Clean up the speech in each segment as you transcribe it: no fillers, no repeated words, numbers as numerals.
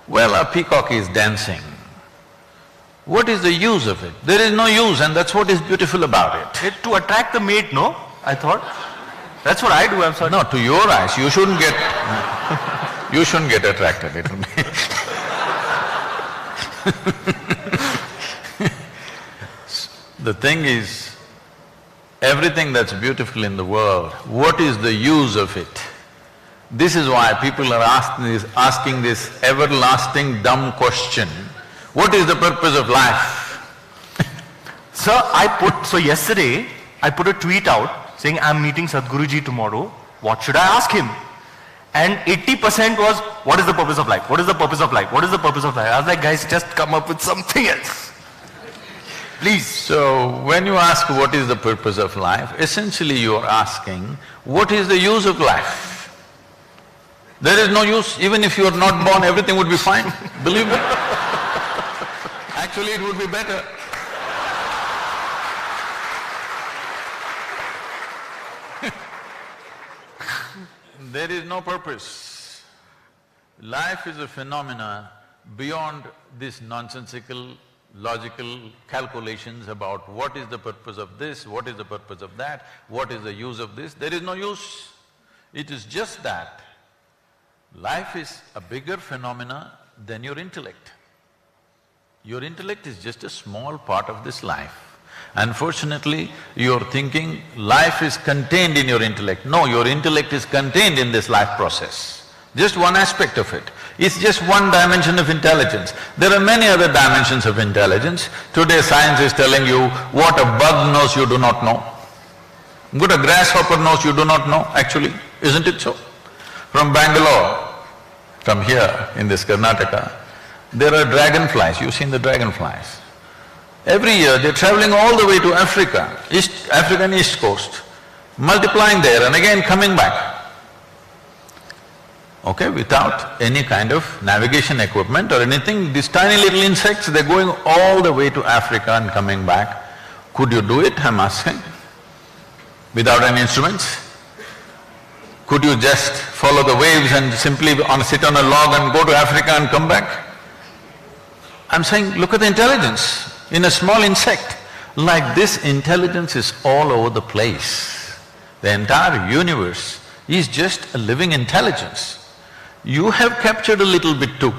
Well, a peacock is dancing. What is the use of it? There is no use, and that's what is beautiful about it. To attract the mate, no? I thought. That's what I do, I'm sorry. No, to your eyes, you shouldn't get… you shouldn't get attracted, it will be… The thing is, everything that's beautiful in the world, what is the use of it? This is why people are asking this everlasting dumb question, what is the purpose of life? So yesterday, I put a tweet out saying, I'm meeting Sadhguruji tomorrow, what should I ask him? And 80% was, what is the purpose of life? What is the purpose of life? What is the purpose of life? I was like, guys, just come up with something else. Please. So, when you ask what is the purpose of life, essentially you are asking, what is the use of life? There is no use, even if you are not born, everything would be fine, believe me. Actually, it would be better. There is no purpose. Life is a phenomena beyond this nonsensical, logical calculations about what is the purpose of this, what is the purpose of that, what is the use of this. There is no use. It is just that life is a bigger phenomena than your intellect. Your intellect is just a small part of this life. Unfortunately, you're thinking life is contained in your intellect. No, your intellect is contained in this life process. Just one aspect of it. It's just one dimension of intelligence. There are many other dimensions of intelligence. Today science is telling you what a bug knows you do not know. What a grasshopper knows you do not know, actually, isn't it so? From Bangalore, from here in this Karnataka, there are dragonflies, you've seen the dragonflies. Every year they're traveling all the way to Africa, African East Coast, multiplying there and again coming back. Okay, without any kind of navigation equipment or anything, these tiny little insects, they're going all the way to Africa and coming back. Could you do it, I'm asking? Without any instruments? Could you just follow the waves and simply sit on a log and go to Africa and come back? I'm saying, look at the intelligence in a small insect. Like this, intelligence is all over the place. The entire universe is just a living intelligence. You have captured a little bit too.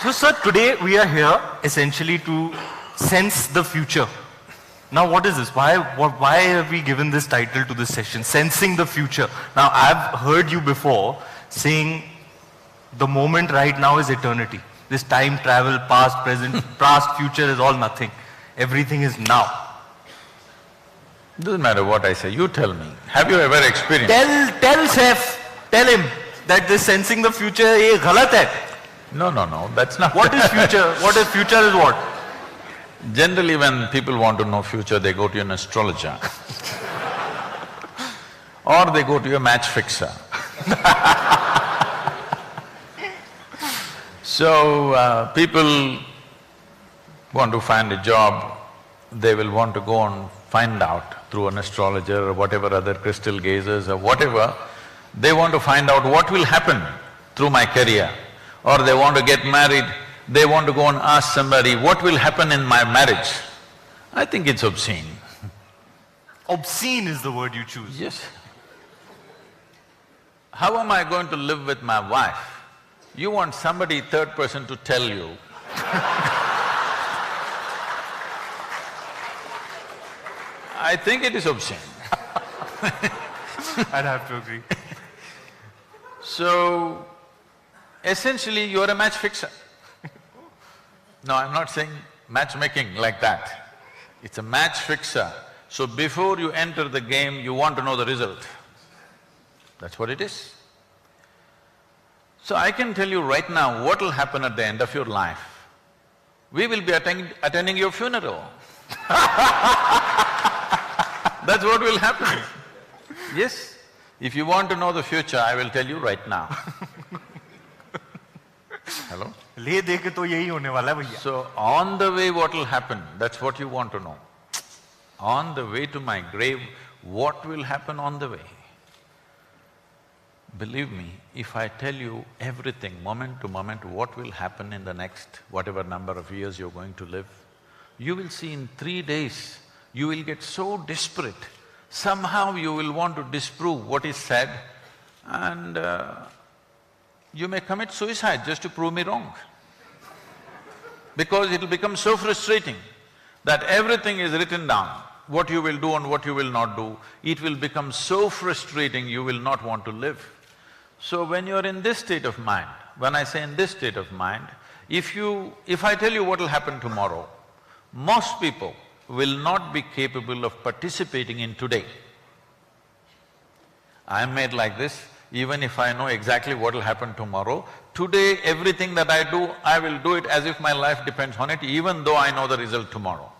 So sir, today we are here essentially to sense the future. Now what is this? Why have we given this title to this session, Sensing the Future? Now I've heard you before saying the moment right now is eternity. This time travel, past, present, past, future is all nothing. Everything is now. Doesn't matter what I say, you tell me. Have you ever experienced… Tell Chef, tell him that this sensing the future is galat hai. No, that's not… What is future? What is future is what? Generally when people want to know future, they go to an astrologer or they go to a match fixer. So, people want to find a job, they will want to go and find out through an astrologer or whatever other crystal gazers or whatever, they want to find out what will happen through my career. Or they want to get married, they want to go and ask somebody, what will happen in my marriage? I think it's obscene. Obscene is the word you choose. Yes. How am I going to live with my wife? You want somebody third person to tell you. I think it is obscene. I'd have to agree. So, essentially you are a match fixer. No, I'm not saying matchmaking like that. It's a match fixer. So before you enter the game, you want to know the result. That's what it is. So I can tell you right now what will happen at the end of your life. We will be attending your funeral. That's what will happen. Yes, if you want to know the future, I will tell you right now. Hello? ले दे के तो यही होने वाला है भैया. So, on the way what will happen, that's what you want to know. On the way to my grave, what will happen on the way? Believe me, if I tell you everything, moment to moment, what will happen in the next whatever number of years you're going to live, you will see in 3 days, you will get so desperate. Somehow you will want to disprove what is said and you may commit suicide just to prove me wrong. Because it'll become so frustrating that everything is written down, what you will do and what you will not do. It will become so frustrating, you will not want to live. So when you're in this state of mind, when I say in this state of mind, if I tell you what will happen tomorrow, most people will not be capable of participating in today. I'm made like this, even if I know exactly what will happen tomorrow, today everything that I do, I will do it as if my life depends on it, even though I know the result tomorrow.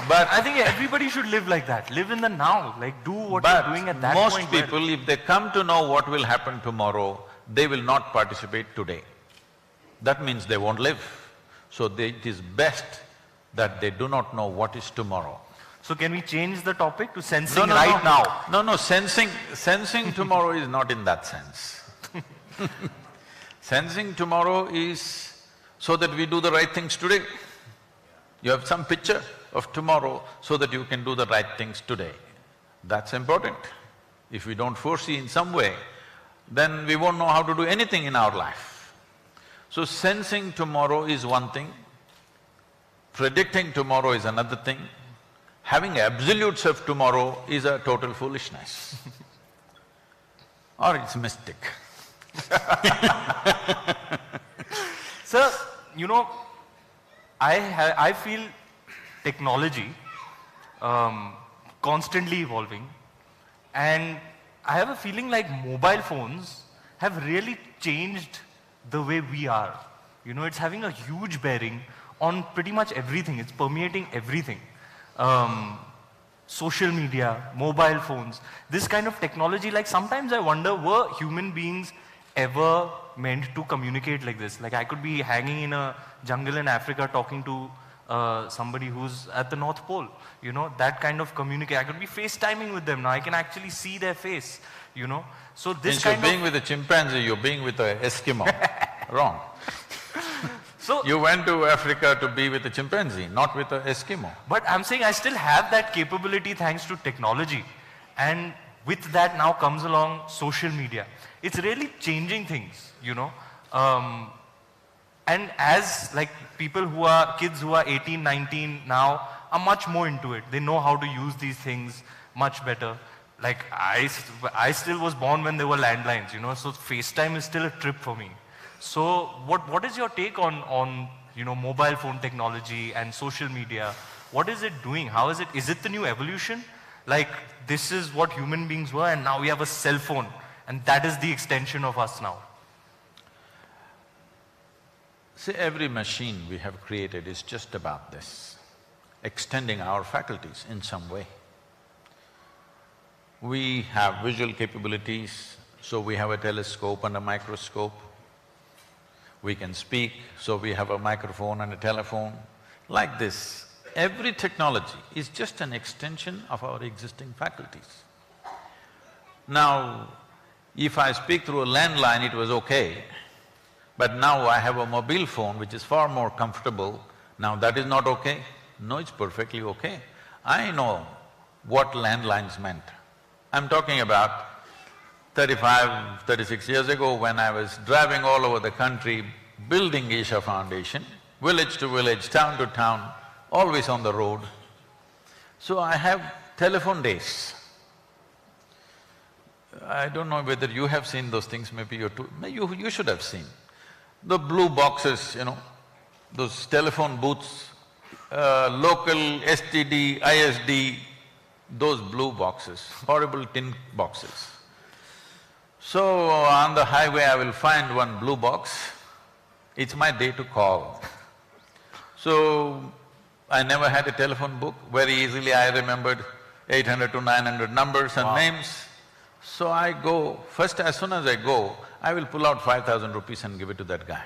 I think everybody should live like that, live in the now, like do what you're doing at that point. Most people, if they come to know what will happen tomorrow, they will not participate today. That means they won't live. So it is best that they do not know what is tomorrow. So can we change the topic to sensing now? No, sensing tomorrow is not in that sense. Sensing tomorrow is so that we do the right things today. You have some picture of tomorrow so that you can do the right things today. That's important. If we don't foresee in some way, then we won't know how to do anything in our life. So sensing tomorrow is one thing, predicting tomorrow is another thing, having absolutes of tomorrow is a total foolishness. Or it's mystic. Sir, you know, I feel technology constantly evolving, and I have a feeling like mobile phones have really changed the way we are. You know, it's having a huge bearing on pretty much everything, it's permeating everything. Social media, mobile phones, this kind of technology, like sometimes I wonder, were human beings ever meant to communicate like this? Like I could be hanging in a jungle in Africa talking to somebody who's at the North Pole, you know, that kind of communicate. I could be FaceTiming with them now, I can actually see their face, you know. So this Instead kind of being with a chimpanzee, you're being with an Eskimo. Wrong. So you went to Africa to be with a chimpanzee, not with an Eskimo. But I'm saying I still have that capability thanks to technology. And with that now comes along social media. It's really changing things, you know. And as like kids who are 18, 19 now are much more into it. They know how to use these things much better. Like I still was born when there were landlines, you know, so FaceTime is still a trip for me. So what is your take on you know, mobile phone technology and social media? What is it doing? How is it the new evolution? Like this is what human beings were and now we have a cell phone and that is the extension of us now. See, every machine we have created is just about this, extending our faculties in some way. We have visual capabilities, so we have a telescope and a microscope. We can speak, so we have a microphone and a telephone. Like this, every technology is just an extension of our existing faculties. Now, if I speak through a landline, it was okay, but now I have a mobile phone which is far more comfortable, now that is not okay? No, it's perfectly okay. I know what landlines meant. I'm talking about 35, 36 years ago when I was driving all over the country, building Isha Foundation, village to village, town to town, always on the road. So I have telephone days. I don't know whether you have seen those things, maybe you should have seen. The blue boxes, you know, those telephone booths, local, STD, ISD, those blue boxes, horrible tin boxes. So on the highway I will find one blue box, it's my day to call. So I never had a telephone book, very easily I remembered 800 to 900 numbers and names. So I go, first as soon as I go, I will pull out 5,000 rupees and give it to that guy.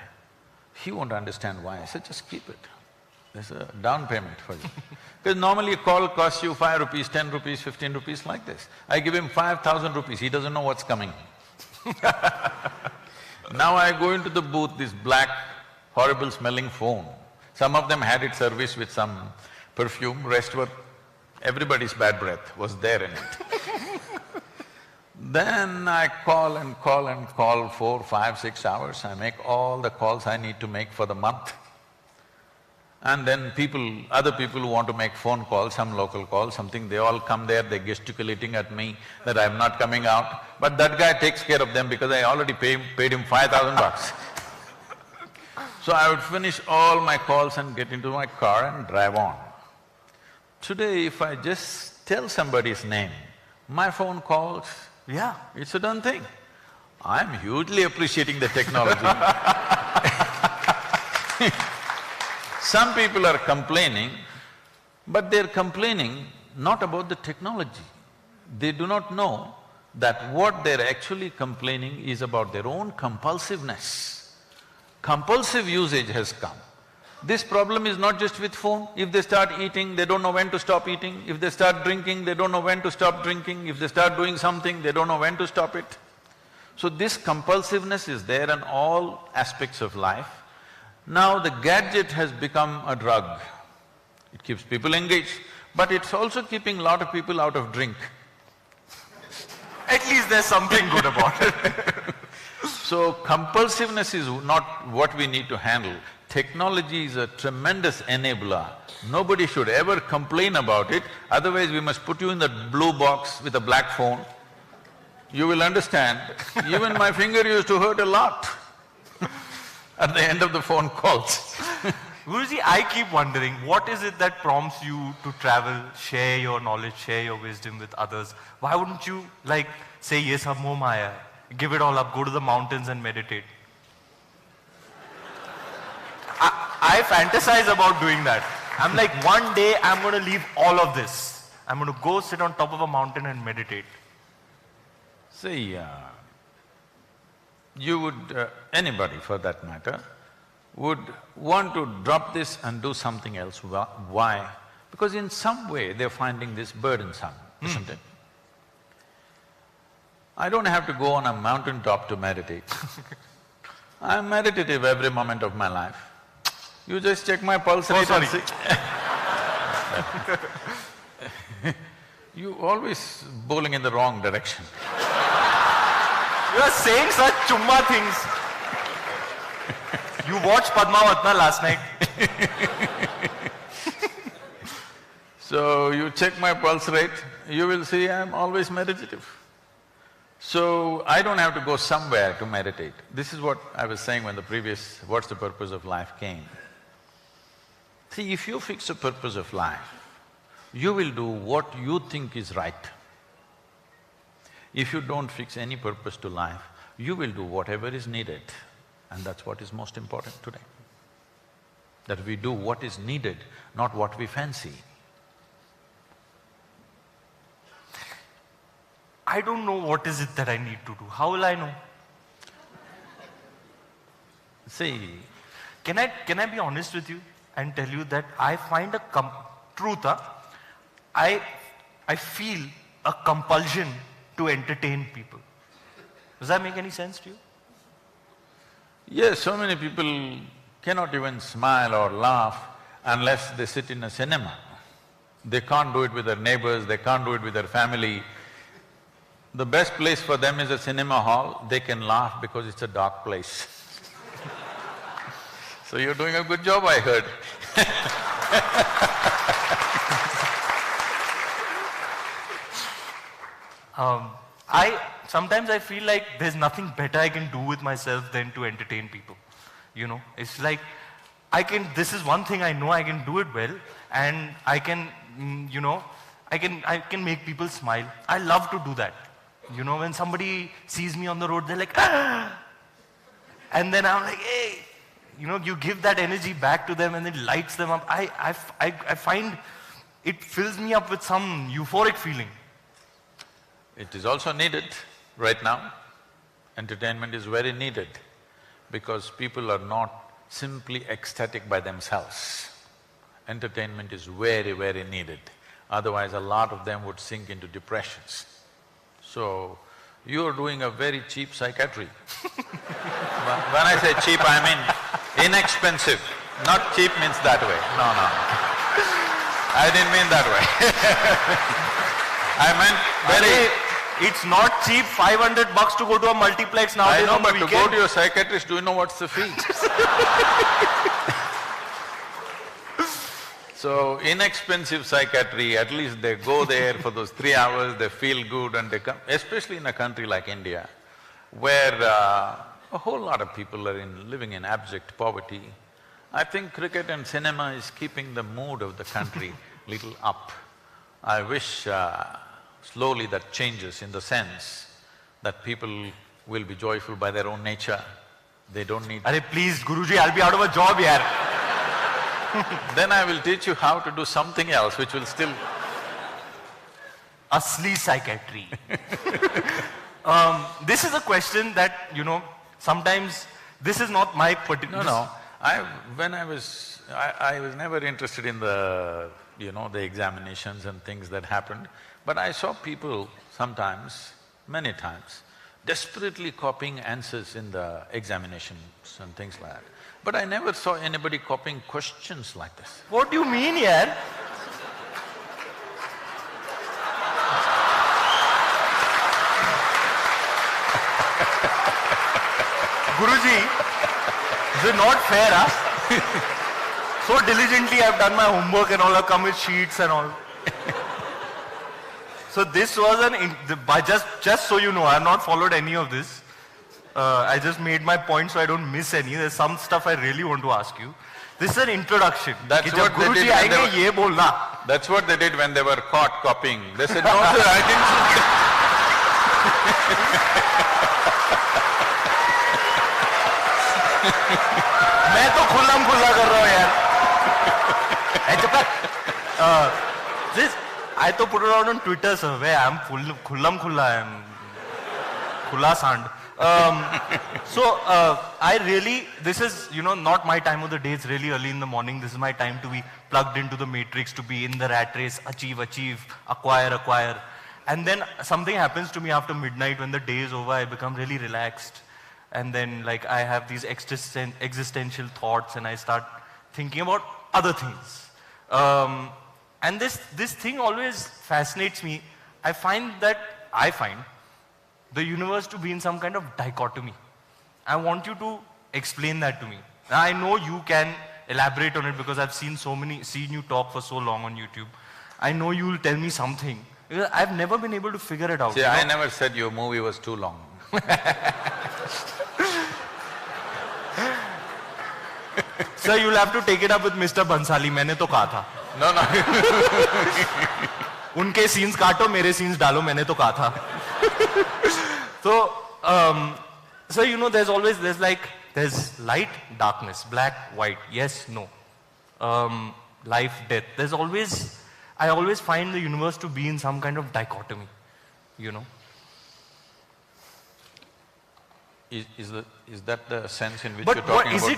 He won't understand why, I said, just keep it. There's a down payment for you. Because normally a call costs you 5 rupees, 10 rupees, 15 rupees like this. I give him 5,000 rupees, he doesn't know what's coming. Now I go into the booth, this black, horrible smelling phone. Some of them had it serviced with some perfume, rest were… everybody's bad breath was there in it. Then I call and call and call 4, 5, 6 hours, I make all the calls I need to make for the month. And then other people who want to make phone calls, some local calls, something, they all come there, they're gesticulating at me that I'm not coming out. But that guy takes care of them because I already paid him 5,000 bucks. So I would finish all my calls and get into my car and drive on. Today, if I just tell somebody's name, my phone calls, Yeah. it's a done thing. I'm hugely appreciating the technology. Some people are complaining, but they're complaining not about the technology. They do not know that what they're actually complaining is about their own compulsiveness. Compulsive usage has come. This problem is not just with phone. If they start eating, they don't know when to stop eating. If they start drinking, they don't know when to stop drinking. If they start doing something, they don't know when to stop it. So this compulsiveness is there in all aspects of life. Now the gadget has become a drug. It keeps people engaged, but it's also keeping a lot of people out of drink. At least there's something good about it. So compulsiveness is not what we need to handle. Technology is a tremendous enabler. Nobody should ever complain about it, otherwise we must put you in that blue box with a black phone. You will understand, even my finger used to hurt a lot at the end of the phone calls. Guruji, I keep wondering, what is it that prompts you to travel, share your knowledge, share your wisdom with others? Why wouldn't you like say, ye sab moh maya, give it all up, go to the mountains and meditate? I fantasize about doing that. I'm like, one day I'm going to leave all of this. I'm going to go sit on top of a mountain and meditate. See, you would… anybody for that matter, would want to drop this and do something else. Why? Because in some way they're finding this burdensome, isn't it? I don't have to go on a mountain top to meditate. I'm meditative every moment of my life. You just check my pulse rate and see. You always bowling in the wrong direction. You are saying such chumma things. You watched Padmavatna last night. So you check my pulse rate, you will see I'm always meditative. So I don't have to go somewhere to meditate. This is what I was saying when the previous what's the purpose of life came. See, if you fix a purpose of life, you will do what you think is right. If you don't fix any purpose to life, you will do whatever is needed, and that's what is most important today. That we do what is needed, not what we fancy. I don't know what is it that I need to do. How will I know? See, Can I be honest with you and tell you that I find truth, I feel a compulsion to entertain people. Does that make any sense to you? yes, so many people cannot even smile or laugh unless they sit in a cinema. They can't do it with their neighbors, they can't do it with their family. The best place for them is a cinema hall, they can laugh because it's a dark place. So you're doing a good job, I heard. Sometimes I feel like there's nothing better I can do with myself than to entertain people. You know, it's like this is one thing I know I can do it well, and I can, I can make people smile. I love to do that. You know, when somebody sees me on the road, they're like, ah! And then I'm like, hey, you give that energy back to them and it lights them up. I find it fills me up with some euphoric feeling. It is also needed right now. Entertainment is very needed because people are not simply ecstatic by themselves. entertainment is very, very needed. Otherwise, a lot of them would sink into depressions. So, you are doing a very cheap psychiatry. When I say cheap, I mean inexpensive. Not cheap means that way. No, no. I didn't mean that way. I meant very… It's not cheap, 500 bucks to go to a multiplex nowadays. I know, on the but to weekend. go to your psychiatrist, do you know what's the fee? So, inexpensive psychiatry, at least they go there for those 3 hours, they feel good and they come… Especially in a country like India, where a whole lot of people are living in abject poverty. I think cricket and cinema is keeping the mood of the country little up. I wish slowly that changes in the sense that people will be joyful by their own nature. They don't need… Arey please, Guruji, I'll be out of a job, yaar. Then I will teach you how to do something else which will still… Asli psychiatry. This is a question that, sometimes this is not my particular… No, when I was… I was never interested in the, the examinations and things that happened, but I saw people sometimes, many times, desperately copying answers in the examinations and things like that. But I never saw anybody copying questions like this. What do you mean, yaar? Guruji, this is not fair, huh? So diligently I've done my homework and all, I've come with sheets and all. So this was just so you know, I have not followed any of this. I just made my point so I don't miss any. There's some stuff I really want to ask you. This is an introduction. That's what they did when they were… That's what they did when they were caught copying. They said, no sir, I didn't… मैं तो खुल्लम खुल्ला कर रहा हूँ यार। This I to put it out on Twitter, sir. Where I'm khullam khulla, I'm khulla sand. I really, this is, not my time of the day. It's really early in the morning. This is my time to be plugged into the matrix, to be in the rat race, achieve, acquire. And then something happens to me after midnight when the day is over. I become really relaxed. And then I have these existential thoughts and I start thinking about other things. And this thing always fascinates me. I find the universe to be in some kind of dichotomy. I want you to explain that to me. Now, I know you can elaborate on it because I've seen you talk for so long on YouTube. I know you'll tell me something. Because I've never been able to figure it out. See, I never said your movie was too long. Sir, you'll have to take it up with Mr. Bansali. मैंने तो कहा था. No. उनके scenes काटो, मेरे scenes डालो, मैंने तो कहा था. So, there's light, darkness, black, white, yes, no. Life, death. I always find the universe to be in some kind of dichotomy, Is that the sense in which but you're talking about? But is it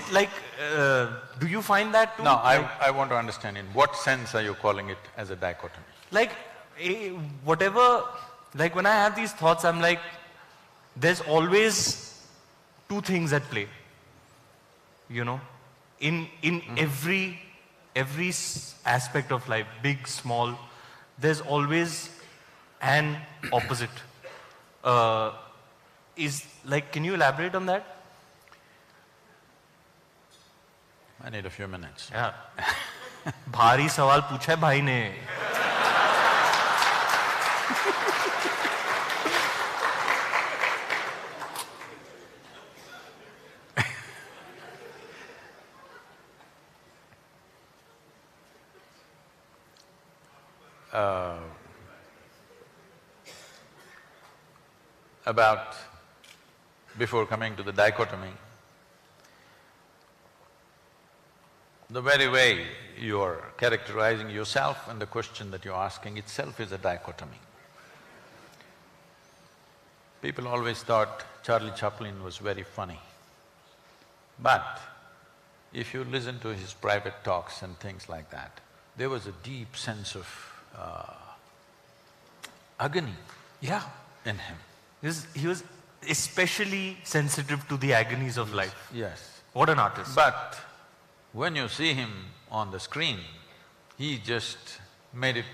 do you find that too? No, I want to understand in what sense are you calling it as a dichotomy? When I have these thoughts, I'm like, there's always two things at play, in every aspect of life, big, small, there's always an opposite. Can you elaborate on that? I need a few minutes. Yeah. भारी सवाल पूछा है भाई ने. Before coming to the dichotomy, the very way you're characterizing yourself and the question that you're asking itself is a dichotomy. People always thought Charlie Chaplin was very funny. But if you listen to his private talks and things like that, there was a deep sense of agony Yeah. in him. He was especially sensitive to the agonies of life. Yes. What an artist. But when you see him on the screen, he just made it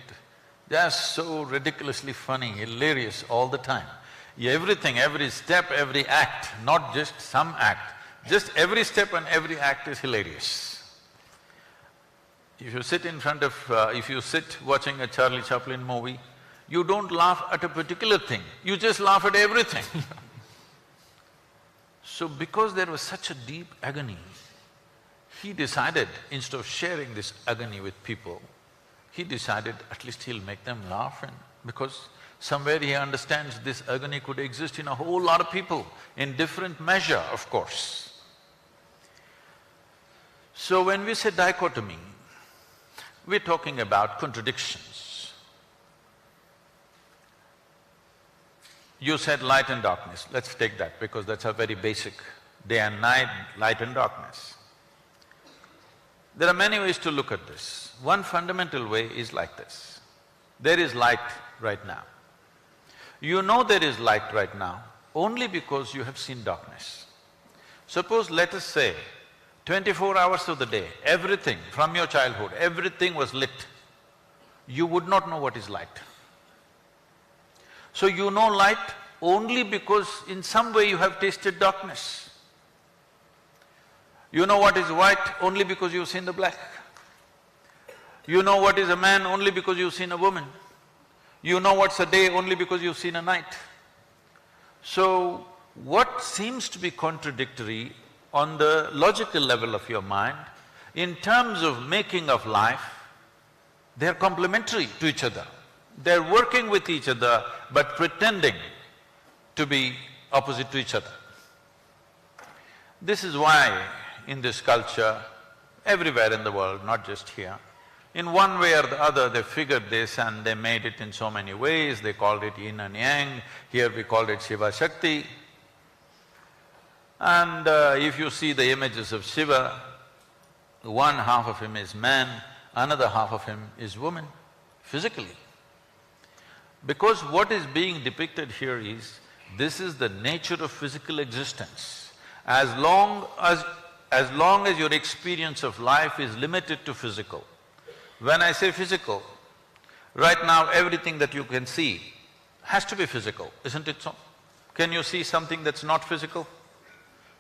just so ridiculously funny, hilarious all the time. Everything, every step, every act, not just some act, just every step and every act is hilarious. If you sit in front of… if you sit watching a Charlie Chaplin movie, you don't laugh at a particular thing, you just laugh at everything. So because there was such a deep agony, he decided, instead of sharing this agony with people, he decided at least he'll make them laugh, and because somewhere he understands this agony could exist in a whole lot of people, in different measure, of course. So when we say dichotomy, we're talking about contradictions. You said light and darkness, let's take that because that's a very basic, day and night, light and darkness. There are many ways to look at this. One fundamental way is like this. There is light right now. You know there is light right now only because you have seen darkness. Suppose, let us say, 24 hours of the day, everything from your childhood, everything was lit, you would not know what is light. So you know light only because in some way you have tasted darkness. You know what is white only because you've seen the black. You know what is a man only because you've seen a woman. You know what's a day only because you've seen a night. So, what seems to be contradictory on the logical level of your mind, in terms of making of life, they're complementary to each other. They're working with each other but pretending to be opposite to each other. This is why in this culture, everywhere in the world, not just here, in one way or the other they figured this and they made it in so many ways, they called it yin and yang, here we called it Shiva Shakti. And if you see the images of Shiva, one half of him is man, another half of him is woman, physically. Because what is being depicted here is, this is the nature of physical existence. As long as your experience of life is limited to physical. When I say physical, right now everything that you can see has to be physical, isn't it so? Can you see something that's not physical?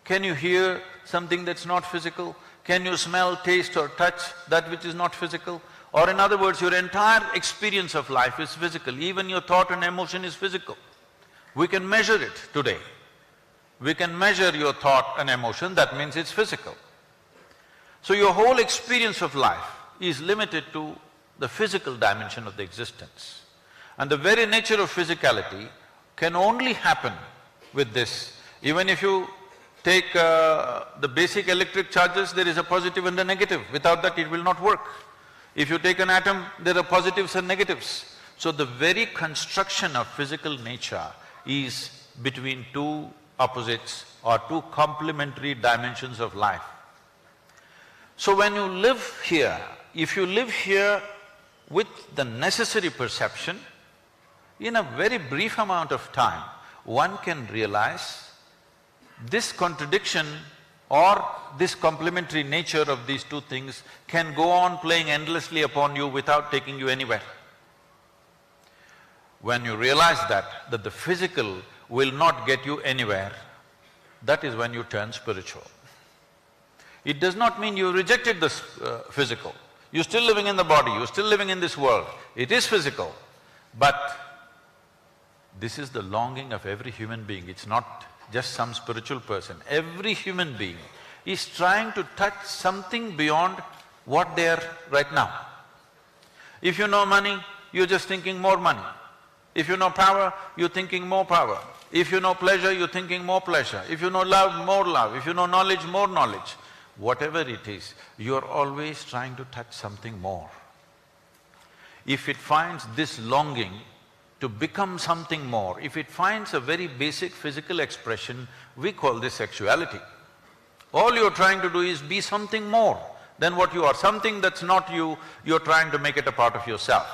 Can you hear something that's not physical? Can you smell, taste or touch that which is not physical? Or in other words, your entire experience of life is physical, even your thought and emotion is physical. We can measure it today. We can measure your thought and emotion, that means it's physical. So your whole experience of life is limited to the physical dimension of the existence. And the very nature of physicality can only happen with this. Even if you take the basic electric charges, there is a positive and a negative, without that it will not work. If you take an atom, there are positives and negatives. So the very construction of physical nature is between two opposites or two complementary dimensions of life. So when you live here, if you live here with the necessary perception, in a very brief amount of time, one can realize this contradiction or this complementary nature of these two things can go on playing endlessly upon you without taking you anywhere. When you realize that the physical will not get you anywhere, that is when you turn spiritual. It does not mean you rejected the physical. You're still living in the body, you're still living in this world. It is physical, but this is the longing of every human being. It's not just some spiritual person. Every human being is trying to touch something beyond what they are right now. If you know money, you're just thinking more money. If you know power, you're thinking more power. If you know pleasure, you're thinking more pleasure. If you know love, more love. If you know knowledge, more knowledge. Whatever it is, you're always trying to touch something more. If it finds this longing to become something more, if it finds a very basic physical expression, we call this sexuality. All you're trying to do is be something more than what you are. Something that's not you, you're trying to make it a part of yourself.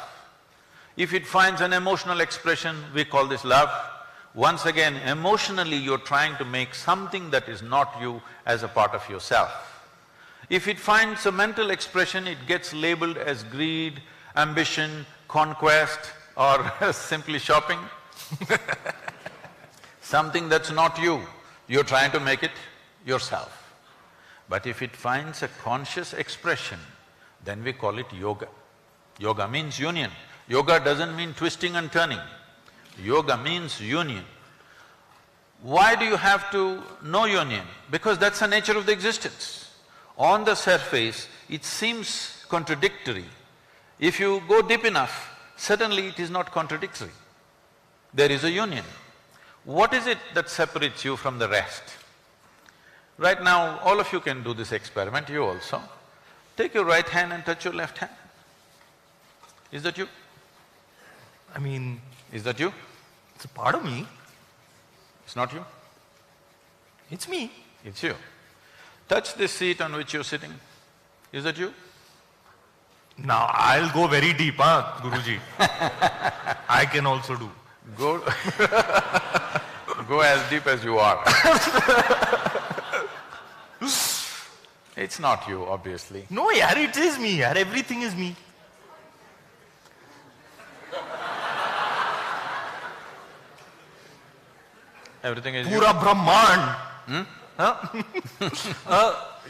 If it finds an emotional expression, we call this love. Once again, emotionally you're trying to make something that is not you as a part of yourself. If it finds a mental expression, it gets labeled as greed, ambition, conquest, or simply shopping. Something that's not you, you're trying to make it yourself. But if it finds a conscious expression, then we call it yoga. Yoga means union. Yoga doesn't mean twisting and turning. Yoga means union. Why do you have to know union? Because that's the nature of the existence. On the surface, it seems contradictory. If you go deep enough, suddenly it is not contradictory. There is a union. What is it that separates you from the rest? Right now, all of you can do this experiment, you also. Take your right hand and touch your left hand. Is that you? I mean… Is that you? It's a part of me. It's not you? It's me. It's you. Touch this seat on which you're sitting. Is that you? Now I'll go very deep, Guruji. I can also do. Go… go as deep as you are. It's not you, obviously. No, yaar, it is me, yaar. Everything is me. Everything is Pura Brahman. Hmm?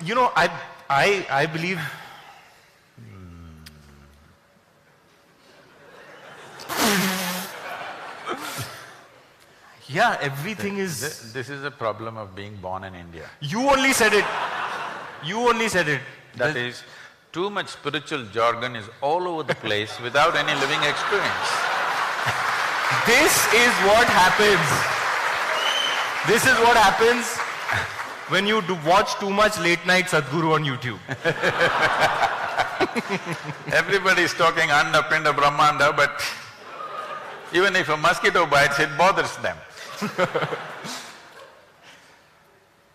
You know, I believe… Yeah, everything is… This is a problem of being born in India. You only said it. You only said it. That is, too much spiritual jargon is all over the place without any living experience. This is what happens. This is what happens when you watch too much late night Sadhguru on YouTube. Everybody is talking Anna, Pinda, Brahmanda, but even if a mosquito bites, it bothers them.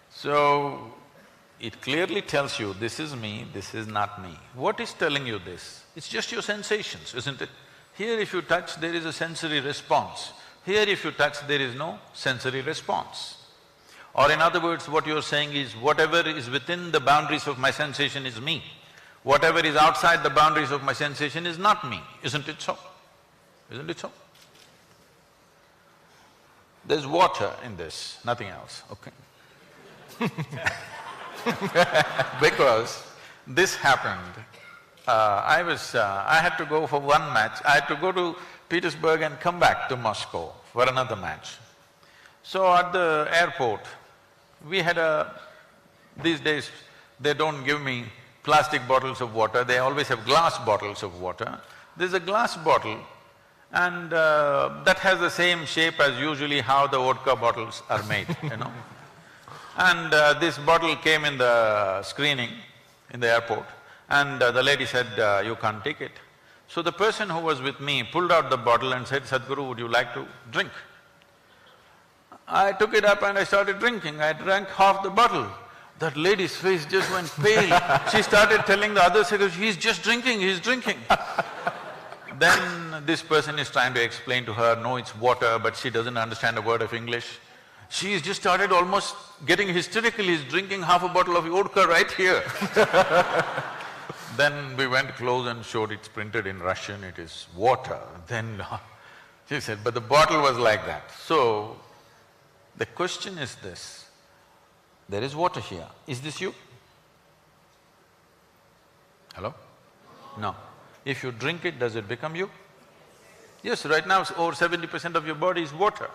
So, it clearly tells you, this is me, this is not me. What is telling you this? It's just your sensations, isn't it? Here if you touch, there is a sensory response. Here if you touch, there is no sensory response. Or in other words, what you're saying is, whatever is within the boundaries of my sensation is me. Whatever is outside the boundaries of my sensation is not me, isn't it so? Isn't it so? There's water in this, nothing else, okay? Because this happened, I had to go for one match, I had to go to Petersburg and come back to Moscow for another match. So at the airport, we had these days they don't give me plastic bottles of water, they always have glass bottles of water. There's a glass bottle and that has the same shape as usually how the vodka bottles are made, you know. And this bottle came in the screening in the airport and the lady said, you can't take it. So the person who was with me pulled out the bottle and said, Sadhguru, would you like to drink? I took it up and I started drinking. I drank half the bottle. That lady's face just went pale. She started telling the other secretary, he's just drinking, he's drinking. Then this person is trying to explain to her, no, it's water, but she doesn't understand a word of English. She's just started almost getting hysterical, he's drinking half a bottle of vodka right here. Then we went close and showed it's printed in Russian, it is water. Then she said, but the bottle was like that. So, the question is this, there is water here, is this you? Hello? No. If you drink it, does it become you? Yes, right now over 70% of your body is water.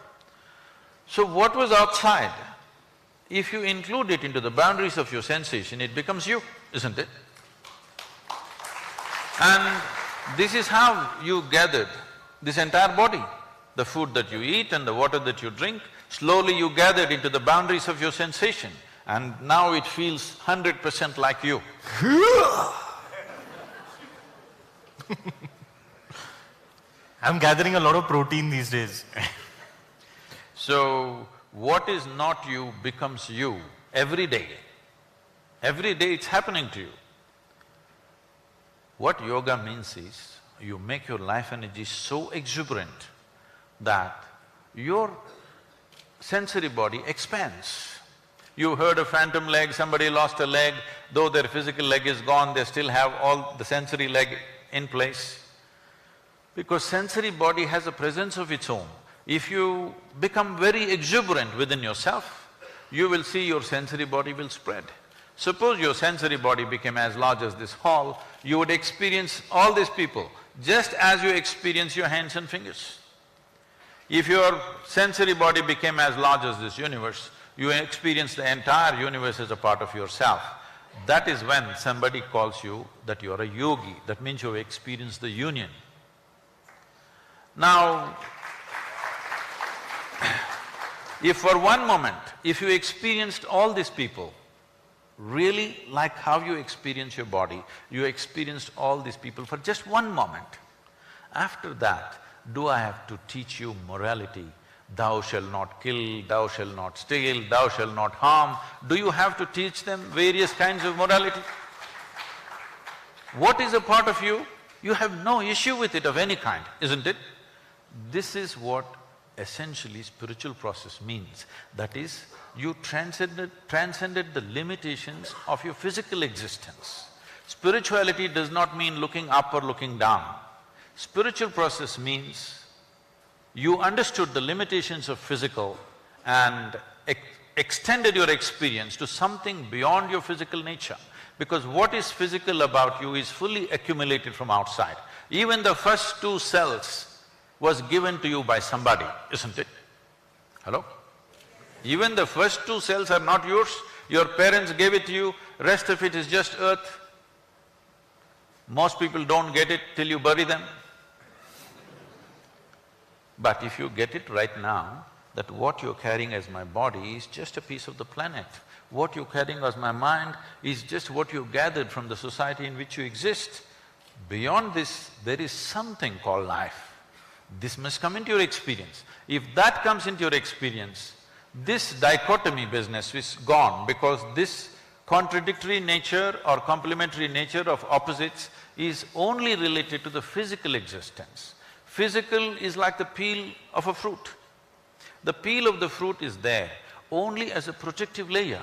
So what was outside, if you include it into the boundaries of your sensation, it becomes you, isn't it? And this is how you gathered this entire body. The food that you eat and the water that you drink, slowly you gathered into the boundaries of your sensation and now it feels 100% like you. I'm gathering a lot of protein these days. So, what is not you becomes you every day. Every day it's happening to you. What yoga means is, you make your life energy so exuberant that your sensory body expands. You heard a phantom leg, somebody lost a leg, though their physical leg is gone, they still have all the sensory leg in place. Because sensory body has a presence of its own. If you become very exuberant within yourself, you will see your sensory body will spread. Suppose your sensory body became as large as this hall, you would experience all these people just as you experience your hands and fingers. If your sensory body became as large as this universe, you experience the entire universe as a part of yourself. That is when somebody calls you that you are a yogi, that means you have experienced the union. Now, if for one moment, if you experienced all these people, really like how you experience your body, you experienced all these people for just one moment. After that, do I have to teach you morality? Thou shalt not kill, thou shalt not steal, thou shalt not harm. Do you have to teach them various kinds of morality? What is a part of you? You have no issue with it of any kind, isn't it? This is what essentially spiritual process means. That is, you transcended the limitations of your physical existence. Spirituality does not mean looking up or looking down. Spiritual process means you understood the limitations of physical and extended your experience to something beyond your physical nature. Because what is physical about you is fully accumulated from outside. Even the first 2 cells was given to you by somebody, isn't it? Hello? Even the first 2 cells are not yours, your parents gave it to you, rest of it is just earth. Most people don't get it till you bury them. But if you get it right now, that what you're carrying as my body is just a piece of the planet. What you're carrying as my mind is just what you gathered from the society in which you exist. Beyond this, there is something called life. This must come into your experience. If that comes into your experience, this dichotomy business is gone, because this contradictory nature or complementary nature of opposites is only related to the physical existence. Physical is like the peel of a fruit. The peel of the fruit is there only as a protective layer.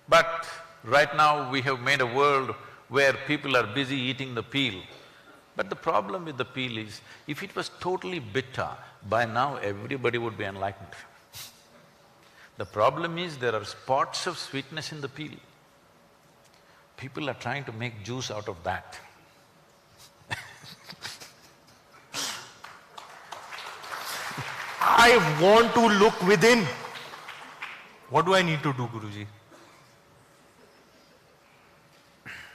But right now we have made a world where people are busy eating the peel. But the problem with the peel is, if it was totally bitter, by now everybody would be enlightened. The problem is there are spots of sweetness in the peel. People are trying to make juice out of that. I want to look within. What do I need to do, Guruji?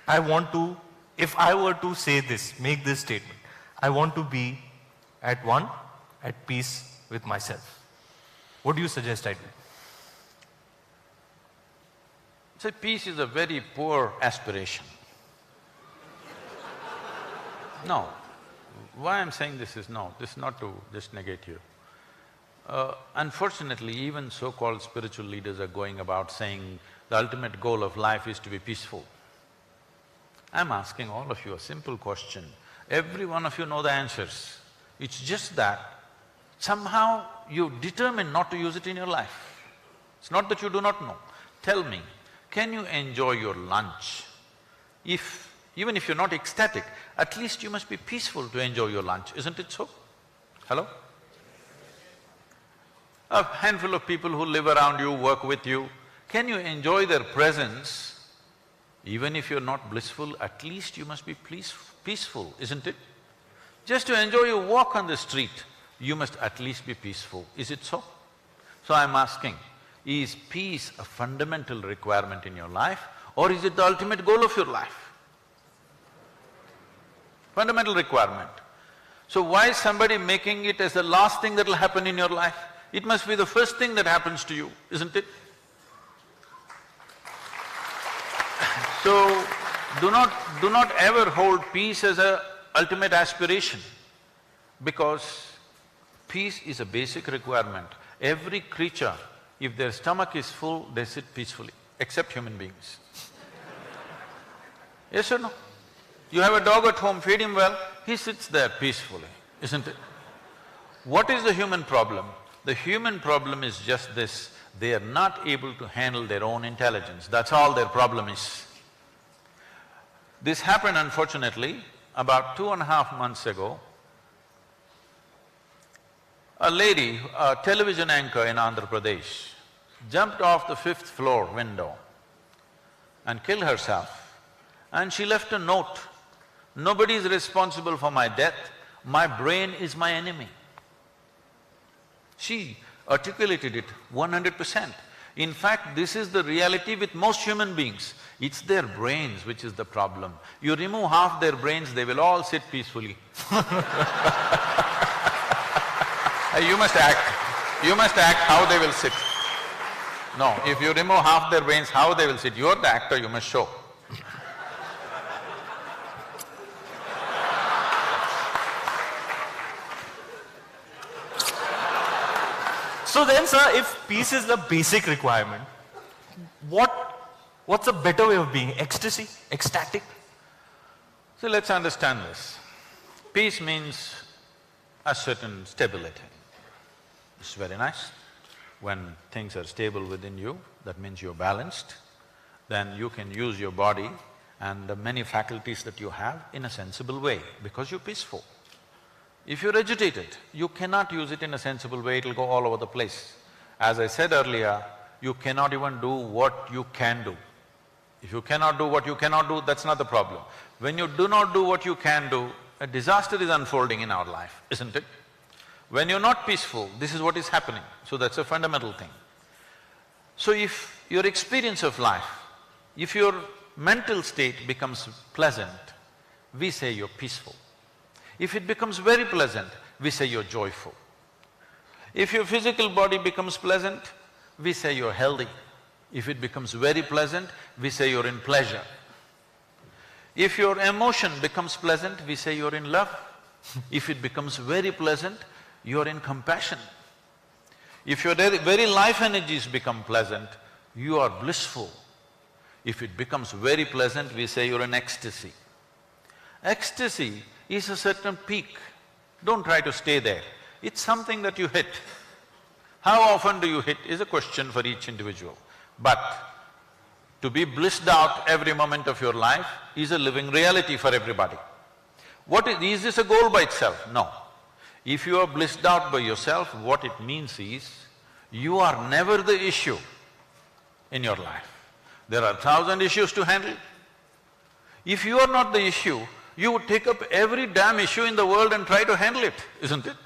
I want to, if I were to say this, make this statement, I want to be at one, at peace with myself. What do you suggest I do? So peace is a very poor aspiration. No. Why I'm saying this is no, this is not to just negate you. Unfortunately, even so-called spiritual leaders are going about saying the ultimate goal of life is to be peaceful. I'm asking all of you a simple question. Every one of you know the answers. It's just that somehow you determine not to use it in your life. It's not that you do not know. Tell me, can you enjoy your lunch? Even if you're not ecstatic, at least you must be peaceful to enjoy your lunch, isn't it so? Hello? A handful of people who live around you, work with you, can you enjoy their presence? Even if you're not blissful, at least you must be peaceful, isn't it? Just to enjoy your walk on the street, you must at least be peaceful, is it so? So I'm asking, is peace a fundamental requirement in your life, or is it the ultimate goal of your life? Fundamental requirement. So why is somebody making it as the last thing that'll happen in your life? It must be the first thing that happens to you, isn't it? So, do not ever hold peace as a ultimate aspiration, because peace is a basic requirement. Every creature, if their stomach is full, they sit peacefully, except human beings. Yes or no? You have a dog at home, feed him well, he sits there peacefully, isn't it? What is the human problem? The human problem is just this, they are not able to handle their own intelligence, that's all their problem is. This happened unfortunately about 2.5 months ago. A lady, a television anchor in Andhra Pradesh, jumped off the 5th floor window and killed herself, and she left a note, "Nobody is responsible for my death, my brain is my enemy." She articulated it 100%. In fact, this is the reality with most human beings. It's their brains which is the problem. You remove half their brains, they will all sit peacefully. You must act how they will sit. No, if you remove half their brains, how they will sit? You're the actor, you must show. So then, sir, if peace is the basic requirement, what's a better way of being? Ecstasy? Ecstatic? So let's understand this. Peace means a certain stability. It's very nice. When things are stable within you, that means you're balanced, then you can use your body and the many faculties that you have in a sensible way because you're peaceful. If you're agitated, you cannot use it in a sensible way, it'll go all over the place. As I said earlier, you cannot even do what you can do. If you cannot do what you cannot do, that's not the problem. When you do not do what you can do, a disaster is unfolding in our life, isn't it? When you're not peaceful, this is what is happening, so that's a fundamental thing. So if your experience of life, if your mental state becomes pleasant, we say you're peaceful. If it becomes very pleasant, we say you're joyful. If your physical body becomes pleasant, we say you're healthy. If it becomes very pleasant, we say you're in pleasure. If your emotion becomes pleasant, we say you're in love. If it becomes very pleasant, you're in compassion. If your very life energies become pleasant, you are blissful. If it becomes very pleasant, we say you're in ecstasy. Ecstasy is a certain peak. Don't try to stay there. It's something that you hit. How often do you hit is a question for each individual. But to be blissed out every moment of your life is a living reality for everybody. Is this a goal by itself? No. If you are blissed out by yourself, what it means is, you are never the issue in your life. There are 1,000 issues to handle. If you are not the issue, you would take up every damn issue in the world and try to handle it, isn't it?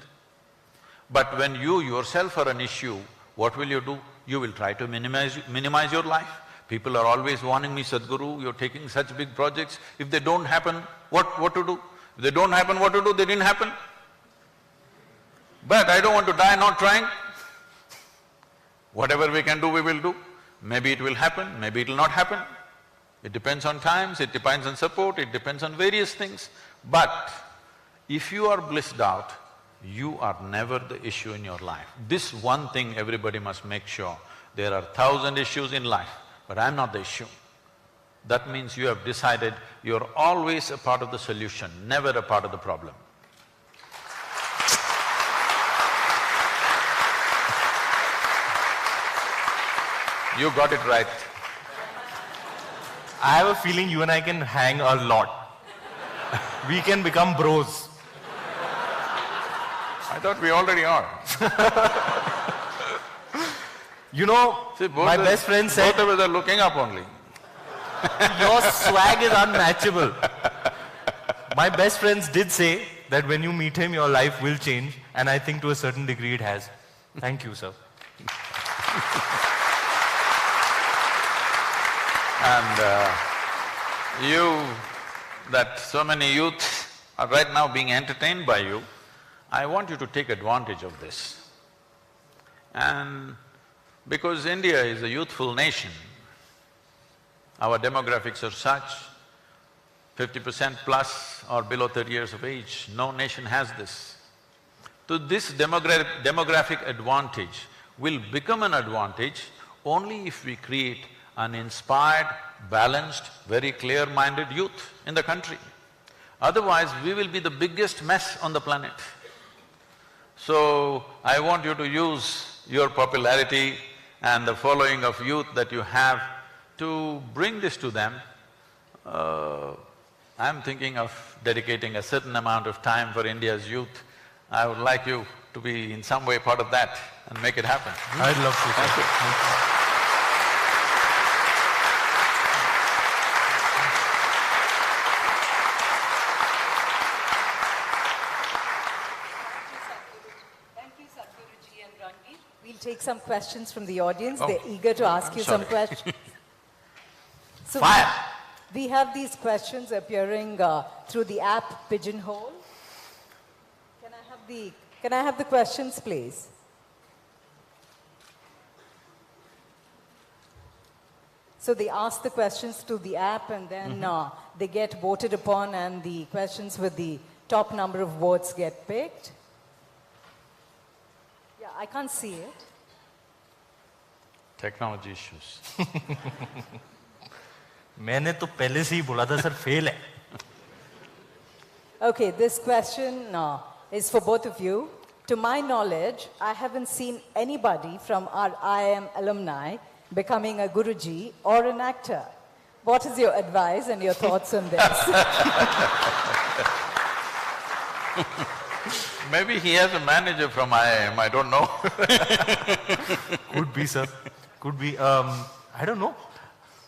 But when you yourself are an issue, what will you do? You will try to minimize your life. People are always warning me, Sadhguru, you're taking such big projects, if they don't happen, what to do? If they don't happen, what to do? They didn't happen. But I don't want to die not trying. Whatever we can do, we will do. Maybe it will happen, maybe it will not happen. It depends on times, it depends on support, it depends on various things. But if you are blissed out, you are never the issue in your life. This one thing everybody must make sure. There are 1,000 issues in life, but I'm not the issue. That means you have decided you're always a part of the solution, never a part of the problem. You got it right. I have a feeling you and I can hang a lot. We can become bros. I thought we already are. You know, See, my best friend said… both of us are looking up only. Your swag is unmatchable. My best friends did say that when you meet him, your life will change, and I think to a certain degree it has. Thank you, sir. And that so many youths are right now being entertained by you, I want you to take advantage of this. And because India is a youthful nation, our demographics are such, 50% plus or below 30 years of age, no nation has this. So this demographic advantage will become an advantage only if we create an inspired, balanced, very clear-minded youth in the country. Otherwise, we will be the biggest mess on the planet. So, I want you to use your popularity and the following of youth that you have to bring this to them. I'm thinking of dedicating a certain amount of time for India's youth. I would like you to be in some way part of that and make it happen. I'd love to. Thank you. Thank you, Sadhguruji and Ranveer. We'll take some questions from the audience. Oh, They're eager to ask you some sorry. questions. So Fire! we have these questions appearing through the app Pigeonhole. Can I have the questions, please? So they ask the questions through the app and then they get voted upon and the questions with the top number of votes get picked. Yeah, I can't see it. Technology issues. मैंने तो पहले से ही बोला था sir fail है. Okay, this question is for both of you. To my knowledge, I haven't seen anybody from our IIM alumni becoming a Guruji or an actor. What is your advice and your thoughts on this? Maybe he has a manager from IIM, I don't know. Could be, sir. Could be. I don't know.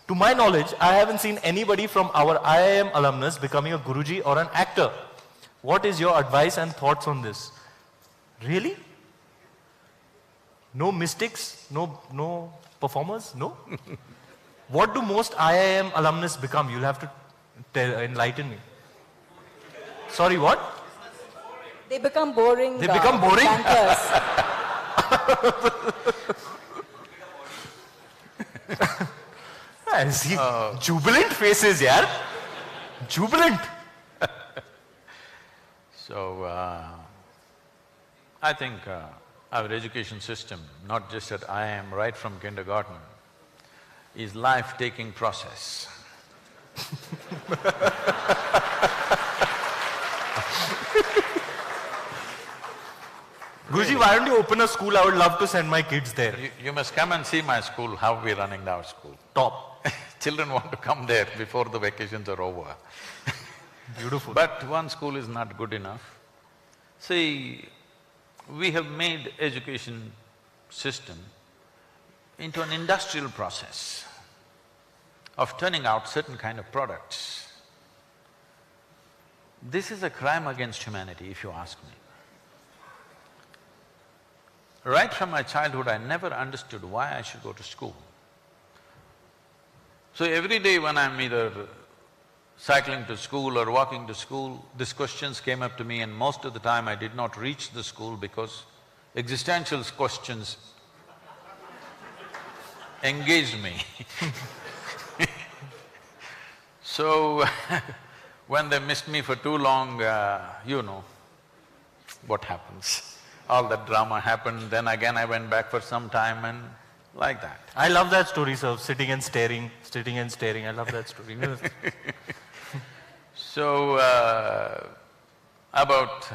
To my knowledge, I haven't seen anybody from our IIM alumnus becoming a Guruji or an actor. What is your advice and thoughts on this? Really? No mystics? No performers? No? What do most IIM alumnus become? You'll have to enlighten me. Sorry, what? They become boring. They become boring? Bankers. I see jubilant faces, yaar. Jubilant. So, I think our education system, not just at IIM, right from kindergarten, is life-taking process. Guruji, why don't you open a school? I would love to send my kids there. You must come and see my school, how we're running our school. Top. Children want to come there before the vacations are over. Beautiful. But one school is not good enough. See, we have made education system into an industrial process of turning out certain kind of products. This is a crime against humanity, if you ask me. Right from my childhood, I never understood why I should go to school. So every day when I'm either cycling to school or walking to school, these questions came up to me, and most of the time I did not reach the school because existential questions engaged me. So, when they missed me for too long, you know what happens. All that drama happened, then again I went back for some time and like that. I love that story, sir. Sitting and staring. I love that story. So, about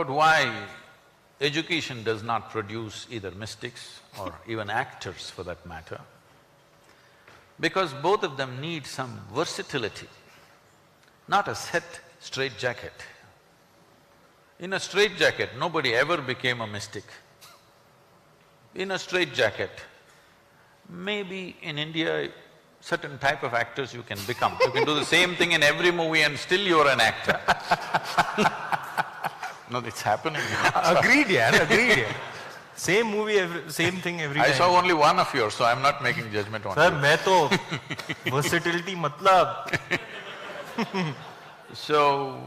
why education does not produce either mystics or even actors for that matter, because both of them need some versatility, not a set straitjacket. In a straitjacket, nobody ever became a mystic. In a straitjacket, maybe in India, certain type of actors you can become. You can do the same thing in every movie and still you're an actor. No, it's happening. Agreed, yeah, agreed. Yeah. Same movie, same thing every time. I saw only one of yours, so I'm not making judgment on Sir, you. मैं तो versatility मतलब. So,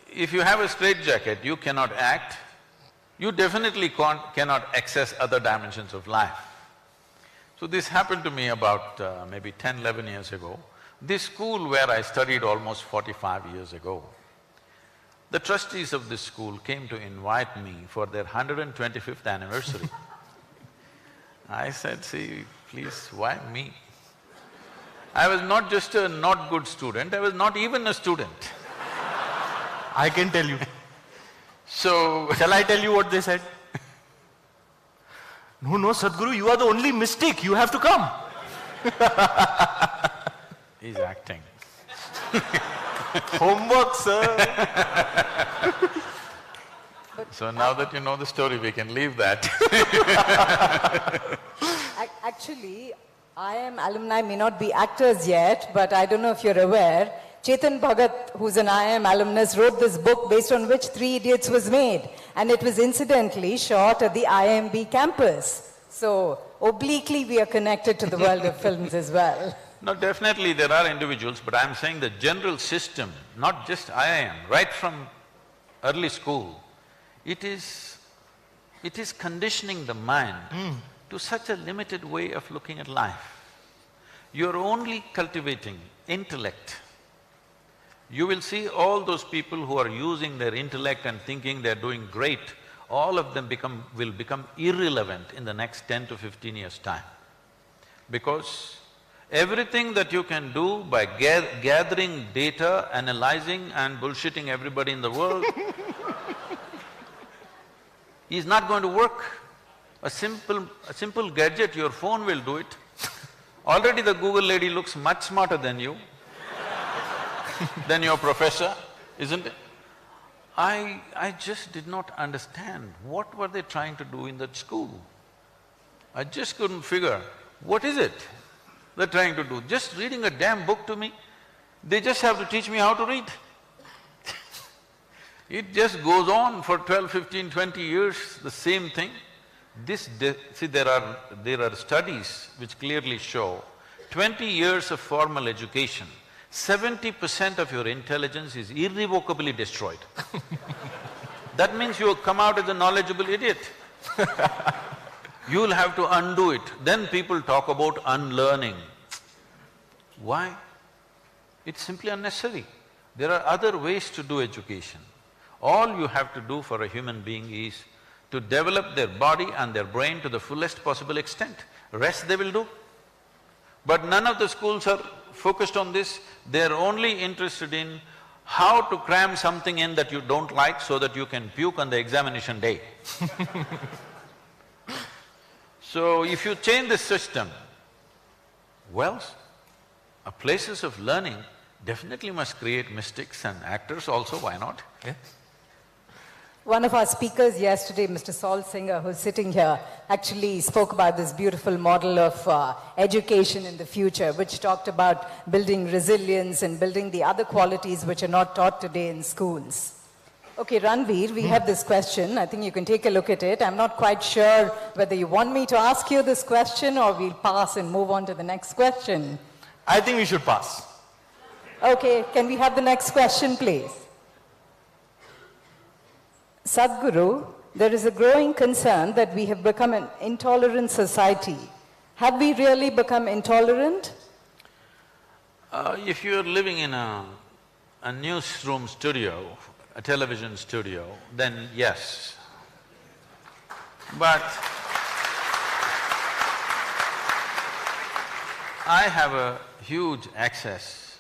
if you have a straitjacket, you cannot act, you definitely cannot access other dimensions of life. So this happened to me about maybe 10, 11 years ago. This school where I studied almost 45 years ago, the trustees of this school came to invite me for their 125th anniversary. I said, see, please, why me? I was not just a not good student, I was not even a student. I can tell you. So… Shall I tell you what they said? No, no, Sadhguru, you are the only mystic, you have to come. He's acting. Homework, sir. So now that you know the story, we can leave that. Actually, IIM alumni may not be actors yet, but I don't know if you're aware, Chetan Bhagat, who's an IIM alumnus, wrote this book based on which Three Idiots was made. And it was incidentally shot at the IIMB campus. So obliquely we are connected to the world of films as well. No, definitely there are individuals, but I'm saying the general system, not just IIM, right from early school, it is conditioning the mind to such a limited way of looking at life. You're only cultivating intellect. You will see all those people who are using their intellect and thinking they're doing great, all of them will become irrelevant in the next 10 to 15 years' time. Because everything that you can do by gathering data, analyzing and bullshitting everybody in the world is not going to work. A simple gadget, your phone will do it. Already the Google lady looks much smarter than you, than your professor, isn't it? I just did not understand what were they trying to do in that school. I just couldn't figure, what is it they're trying to do? Just reading a damn book to me? They just have to teach me how to read. It just goes on for 12, 15, 20 years, the same thing. See, there are studies which clearly show 20 years of formal education, 70% of your intelligence is irrevocably destroyed. That means you come out as a knowledgeable idiot. You'll have to undo it. Then people talk about unlearning. Why? It's simply unnecessary. There are other ways to do education. All you have to do for a human being is to develop their body and their brain to the fullest possible extent. Rest they will do. But none of the schools are focused on this. They're only interested in how to cram something in that you don't like so that you can puke on the examination day. So if you change the system, well, places of learning definitely must create mystics and actors also, why not? Yeah. One of our speakers yesterday, Mr. Saul Singer, who's sitting here, actually spoke about this beautiful model of education in the future, which talked about building resilience and building the other qualities which are not taught today in schools. Okay, Ranveer, we have this question. I think you can take a look at it. I'm not quite sure whether you want me to ask you this question or we'll pass and move on to the next question. I think we should pass. Okay, can we have the next question, please? Sadhguru, there is a growing concern that we have become an intolerant society. Have we really become intolerant? If you're living in a newsroom studio, a television studio, then yes. But I have a huge access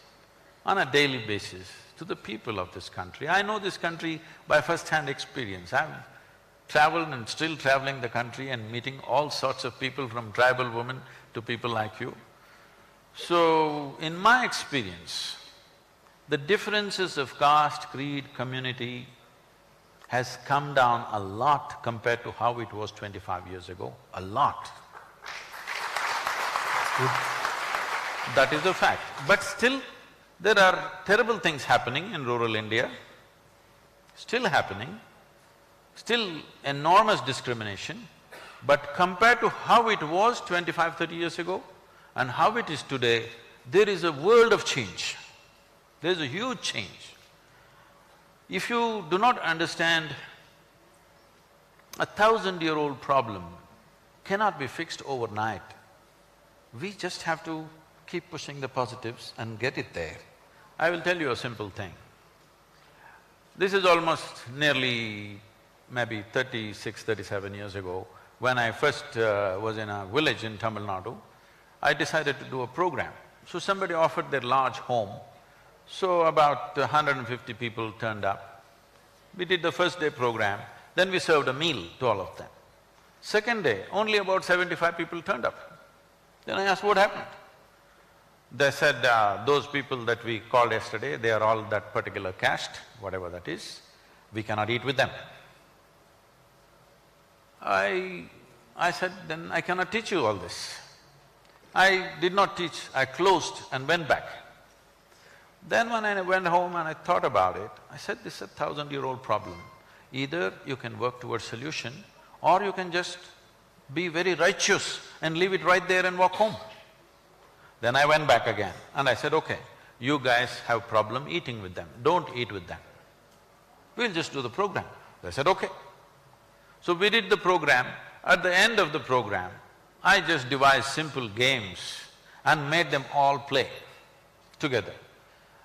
on a daily basis to the people of this country. I know this country by first-hand experience. I've traveled and still traveling the country and meeting all sorts of people, from tribal women to people like you. So, in my experience, the differences of caste, creed, community has come down a lot compared to how it was 25 years ago, a lot. That is a fact. But still, there are terrible things happening in rural India, still happening, still enormous discrimination. But compared to how it was 25, 30 years ago and how it is today, there is a world of change. There is a huge change. If you do not understand, 1,000-year-old problem cannot be fixed overnight. We just have to keep pushing the positives and get it there. I will tell you a simple thing. This is almost nearly maybe 36, 37 years ago, when I first was in a village in Tamil Nadu, I decided to do a program. So somebody offered their large home, so about 150 people turned up. We did the first day program, then we served a meal to all of them. Second day, only about 75 people turned up. Then I asked, what happened? They said, those people that we called yesterday, they are all that particular caste, whatever that is, we cannot eat with them. I said, then I cannot teach you all this. I did not teach, I closed and went back. Then when I went home and I thought about it, I said, this is a 1,000-year-old problem. Either you can work towards solution, or you can just be very righteous and leave it right there and walk home. Then I went back again and I said, okay, you guys have problem eating with them, don't eat with them. We'll just do the program. They said, okay. So we did the program. At the end of the program, I just devised simple games and made them all play together.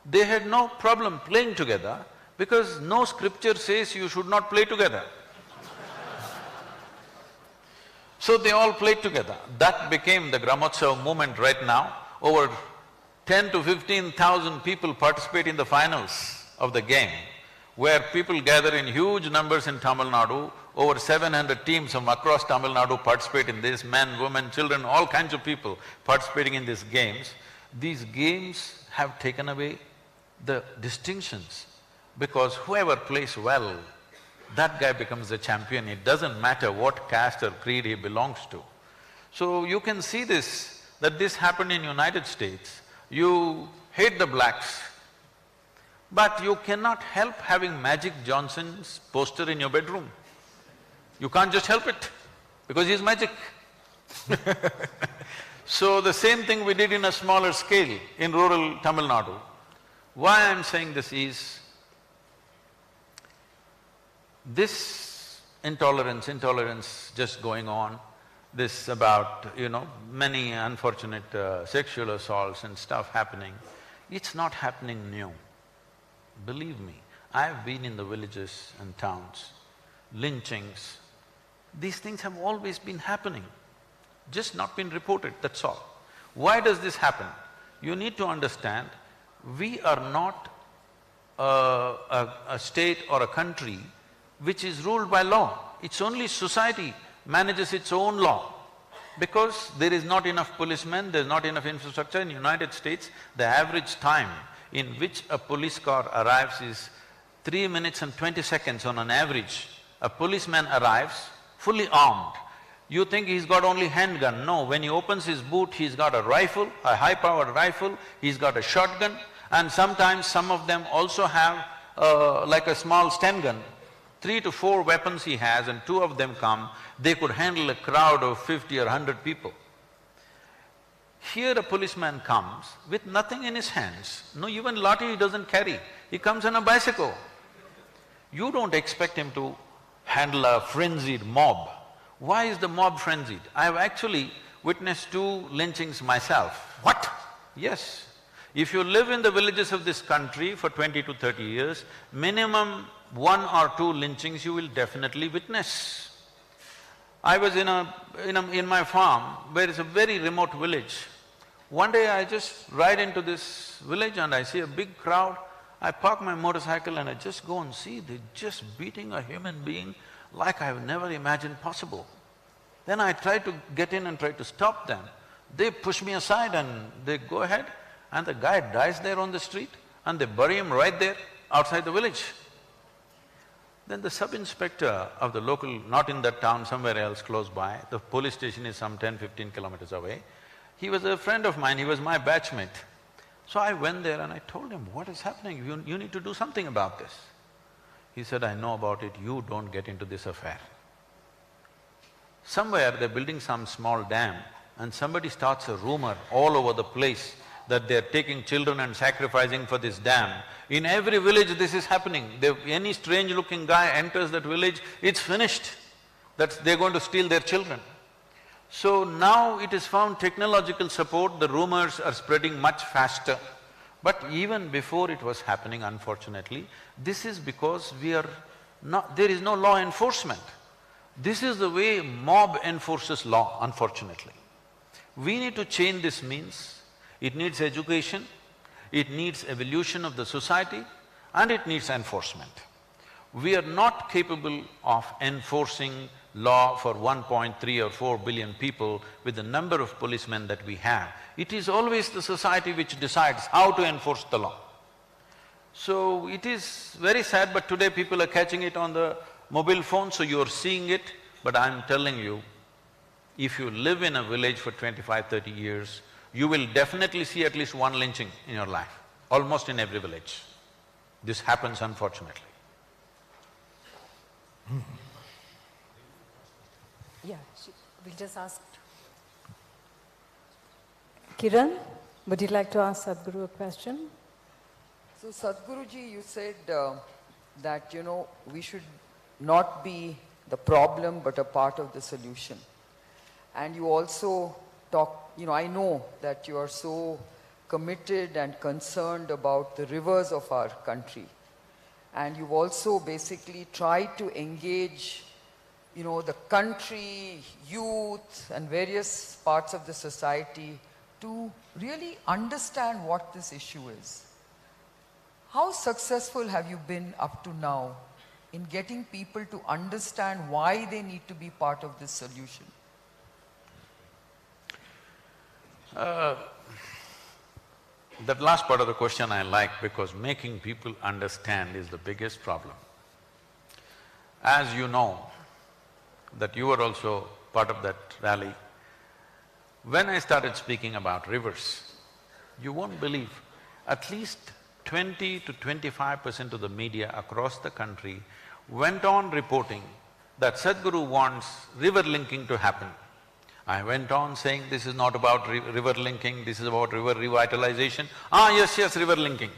They had no problem playing together because no scripture says you should not play together. So they all played together. That became the Gramotsav movement right now. Over 10 to 15,000 people participate in the finals of the game, where people gather in huge numbers in Tamil Nadu. Over 700 teams from across Tamil Nadu participate in this, men, women, children, all kinds of people participating in these games. These games have taken away the distinctions, because whoever plays well, that guy becomes the champion. It doesn't matter what caste or creed he belongs to. So you can see this, that this happened in United States. You hate the blacks, but you cannot help having Magic Johnson's poster in your bedroom. You can't just help it, because he's magic. So the same thing we did in a smaller scale in rural Tamil Nadu. Why I'm saying this is, this intolerance just going on, this about, many unfortunate sexual assaults and stuff happening, it's not happening new. Believe me, I've been in the villages and towns, lynchings, these things have always been happening, just not been reported, that's all. Why does this happen? You need to understand, we are not a state or a country which is ruled by law. It's only society manages its own law. Because there is not enough policemen, there's not enough infrastructure. In United States, the average time in which a police car arrives is 3 minutes and 20 seconds on an average. A policeman arrives fully armed. You think he's got only handgun. No, when he opens his boot, he's got a rifle, a high-powered rifle, he's got a shotgun, and sometimes some of them also have like a small Sten gun. 3 to 4 weapons he has, and 2 of them come, they could handle a crowd of 50 or 100 people. Here a policeman comes with nothing in his hands, no even lathi he doesn't carry, he comes on a bicycle. You don't expect him to handle a frenzied mob. Why is the mob frenzied? I have actually witnessed 2 lynchings myself. What? Yes. If you live in the villages of this country for 20 to 30 years, minimum 1 or 2 lynchings you will definitely witness. I was in my farm, where it's a very remote village. One day I just ride into this village and I see a big crowd. I park my motorcycle and I just go and see, they're just beating a human being like I've never imagined possible. Then I try to get in and try to stop them. They push me aside and they go ahead, and the guy dies there on the street and they bury him right there outside the village. Then the sub-inspector of the local, not in that town, somewhere else close by, the police station is some 10-15 kilometers away, he was a friend of mine, he was my batchmate. So I went there and I told him, what is happening? You need to do something about this. He said, I know about it, you don't get into this affair. Somewhere they're building some small dam and somebody starts a rumor all over the place that they're taking children and sacrificing for this dam. In every village this is happening. Any strange-looking guy enters that village, it's finished. They're going to steal their children. So now it is found technological support, the rumors are spreading much faster. But even before it was happening, unfortunately, this is because there is no law enforcement. This is the way mob enforces law, unfortunately. We need to change this means. It needs education, it needs evolution of the society, and it needs enforcement. We are not capable of enforcing law for 1.3 or 4 billion people with the number of policemen that we have. It is always the society which decides how to enforce the law. So it is very sad, but today people are catching it on the mobile phone, so you're seeing it. But I'm telling you, if you live in a village for 25, 30 years, you will definitely see at least one lynching in your life, almost in every village. This happens, unfortunately. Yeah, we'll just ask. Kiran, would you like to ask Sadhguru a question? So Sadhguruji, you said that, we should not be the problem but a part of the solution. And you also I know that you are so committed and concerned about the rivers of our country. And you've also basically tried to engage, the country, youth and various parts of the society to really understand what this issue is. How successful have you been up to now in getting people to understand why they need to be part of this solution? That last part of the question I like, because making people understand is the biggest problem. As you know, that you were also part of that rally, when I started speaking about rivers, you won't believe, at least 20 to 25% of the media across the country went on reporting that Sadhguru wants river linking to happen. I went on saying this is not about river linking, this is about river revitalization. Ah, yes, river linking.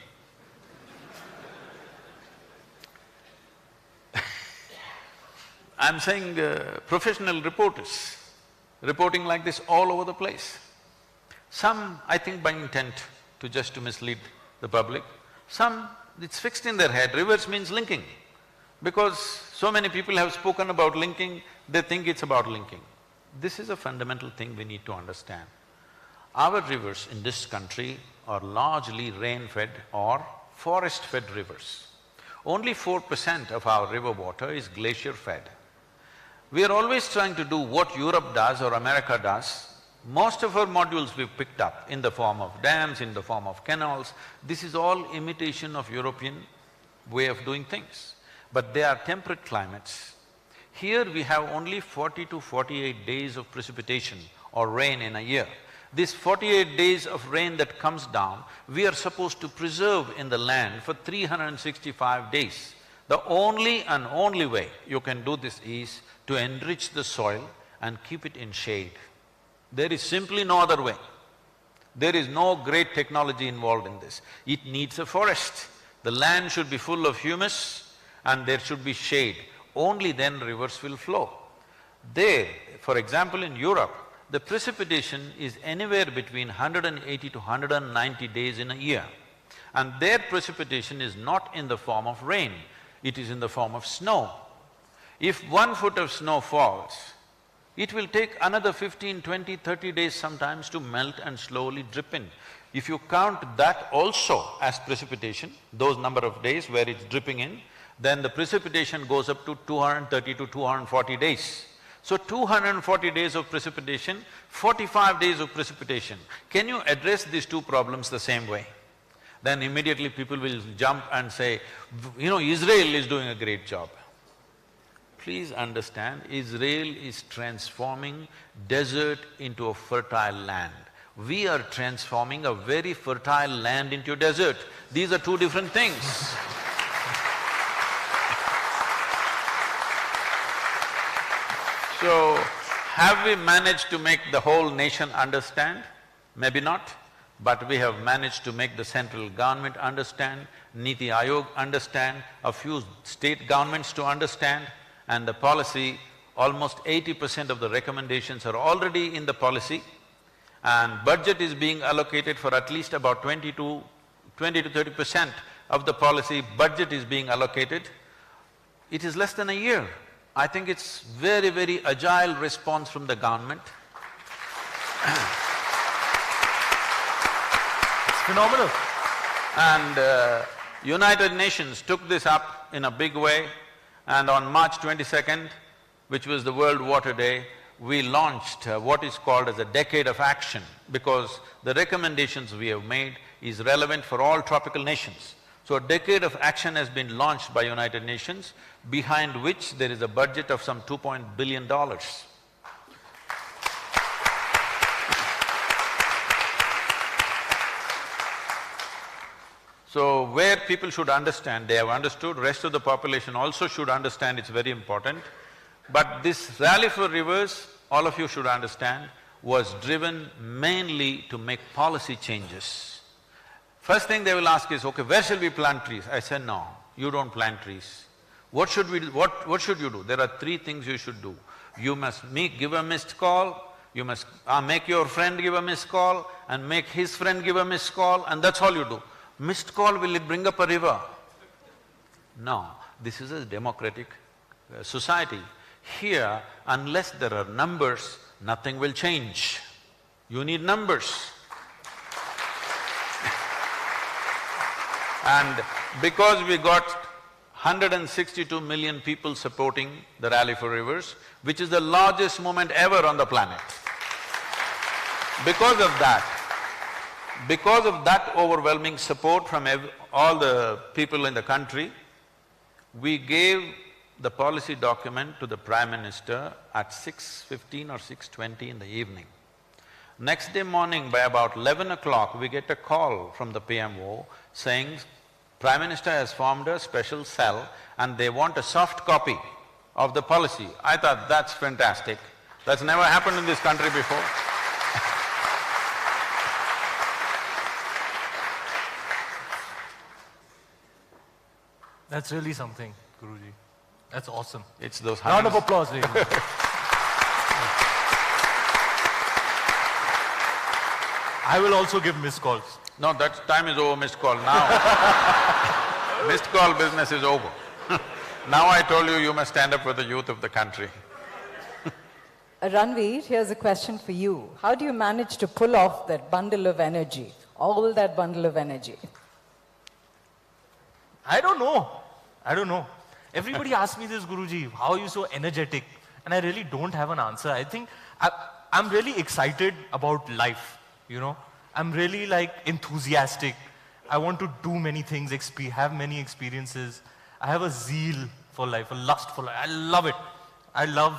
I'm saying professional reporters reporting like this all over the place. Some, I think by intent to mislead the public. Some, it's fixed in their head, rivers means linking. Because so many people have spoken about linking, they think it's about linking. This is a fundamental thing we need to understand. Our rivers in this country are largely rain-fed or forest-fed rivers. Only 4% of our river water is glacier-fed. We are always trying to do what Europe does or America does. Most of our modules we've picked up in the form of dams, in the form of canals. This is all imitation of European way of doing things. But they are temperate climates. Here we have only 40 to 48 days of precipitation or rain in a year. This 48 days of rain that comes down, we are supposed to preserve in the land for 365 days. The only and only way you can do this is to enrich the soil and keep it in shade. There is simply no other way. There is no great technology involved in this. It needs a forest. The land should be full of humus and there should be shade. Only then rivers will flow. There, for example in Europe, the precipitation is anywhere between 180 to 190 days in a year. And their precipitation is not in the form of rain, it is in the form of snow. If 1 foot of snow falls, it will take another 15, 20, 30 days sometimes to melt and slowly drip in. If you count that also as precipitation, those number of days where it's dripping in, then the precipitation goes up to 230 to 240 days. So 240 days of precipitation, 45 days of precipitation. Can you address these two problems the same way? Then immediately people will jump and say, Israel is doing a great job. Please understand, Israel is transforming desert into a fertile land. We are transforming a very fertile land into a desert. These are two different things. So, have we managed to make the whole nation understand? Maybe not, but we have managed to make the central government understand, Niti Aayog understand, a few state governments to understand, and the policy, almost 80% of the recommendations are already in the policy, and budget is being allocated for at least about 20 to 30% of the policy budget is being allocated. It is less than a year. I think it's very, very agile response from the government. It's phenomenal. And United Nations took this up in a big way, and on March 22nd, which was the World Water Day, we launched what is called as a decade of action, because the recommendations we have made is relevant for all tropical nations. So a decade of action has been launched by United Nations, behind which there is a budget of some $2 billion. So where people should understand, they have understood, rest of the population also should understand, it's very important. But this rally for rivers, all of you should understand, was driven mainly to make policy changes. First thing they will ask is, okay, where shall we plant trees? I said, no, you don't plant trees. What should we do? What should you do? There are three things you should do. You must give a missed call, you must make your friend give a missed call, and make his friend give a missed call, and that's all you do. Missed call, will it bring up a river? No, this is a democratic society. Here, unless there are numbers, nothing will change. You need numbers. And because we got 162 million people supporting the Rally for Rivers, which is the largest movement ever on the planet. Because of that overwhelming support from all the people in the country, we gave the policy document to the Prime Minister at 6:15 or 6:20 in the evening. Next day morning, by about 11 o'clock, we get a call from the PMO saying, Prime Minister has formed a special cell and they want a soft copy of the policy. I thought, that's fantastic. That's never happened in this country before. That's really something, Guruji. That's awesome. It's those Round of hands. applause, ladies. I will also give missed calls. No, that time is over, missed call now. Missed call business is over. Now I told you, you must stand up for the youth of the country. Ranveer, here's a question for you. How do you manage to pull off that bundle of energy, all that bundle of energy? I don't know. Everybody asks me this, Guruji, how are you so energetic? And I really don't have an answer. I think I'm really excited about life, you know. I'm really like enthusiastic. I want to do many things, have many experiences. I have a zeal for life, a lust for life. I love it. I love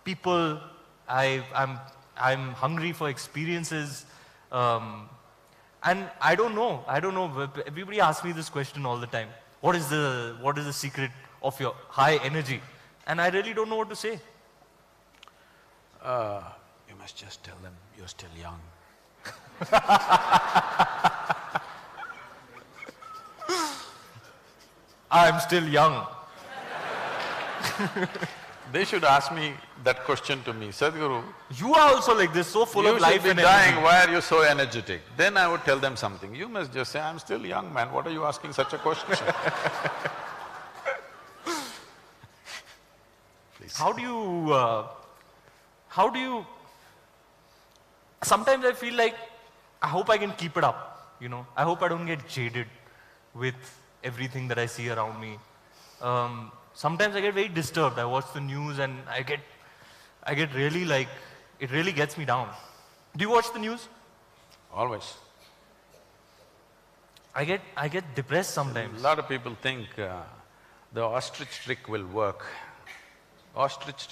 people. I'm hungry for experiences. And I don't know. Everybody asks me this question all the time. What is the secret of your high energy? And I really don't know what to say. You must just tell them you're still young. I'm still young. They should ask me that question to me, Sadhguru, You are also like this, so full you of life should be and dying, energy. why are you so energetic? Then I would tell them something. You must just say, I'm still young, man, what are you asking such a question? Please. How do you, sometimes I feel like, I hope I can keep it up, you know. I hope I don't get jaded with everything that I see around me. Sometimes I get very disturbed. I watch the news and I get really like, it really gets me down. Do you watch the news? Always. I get depressed sometimes. A lot of people think the ostrich trick will work. Ostrich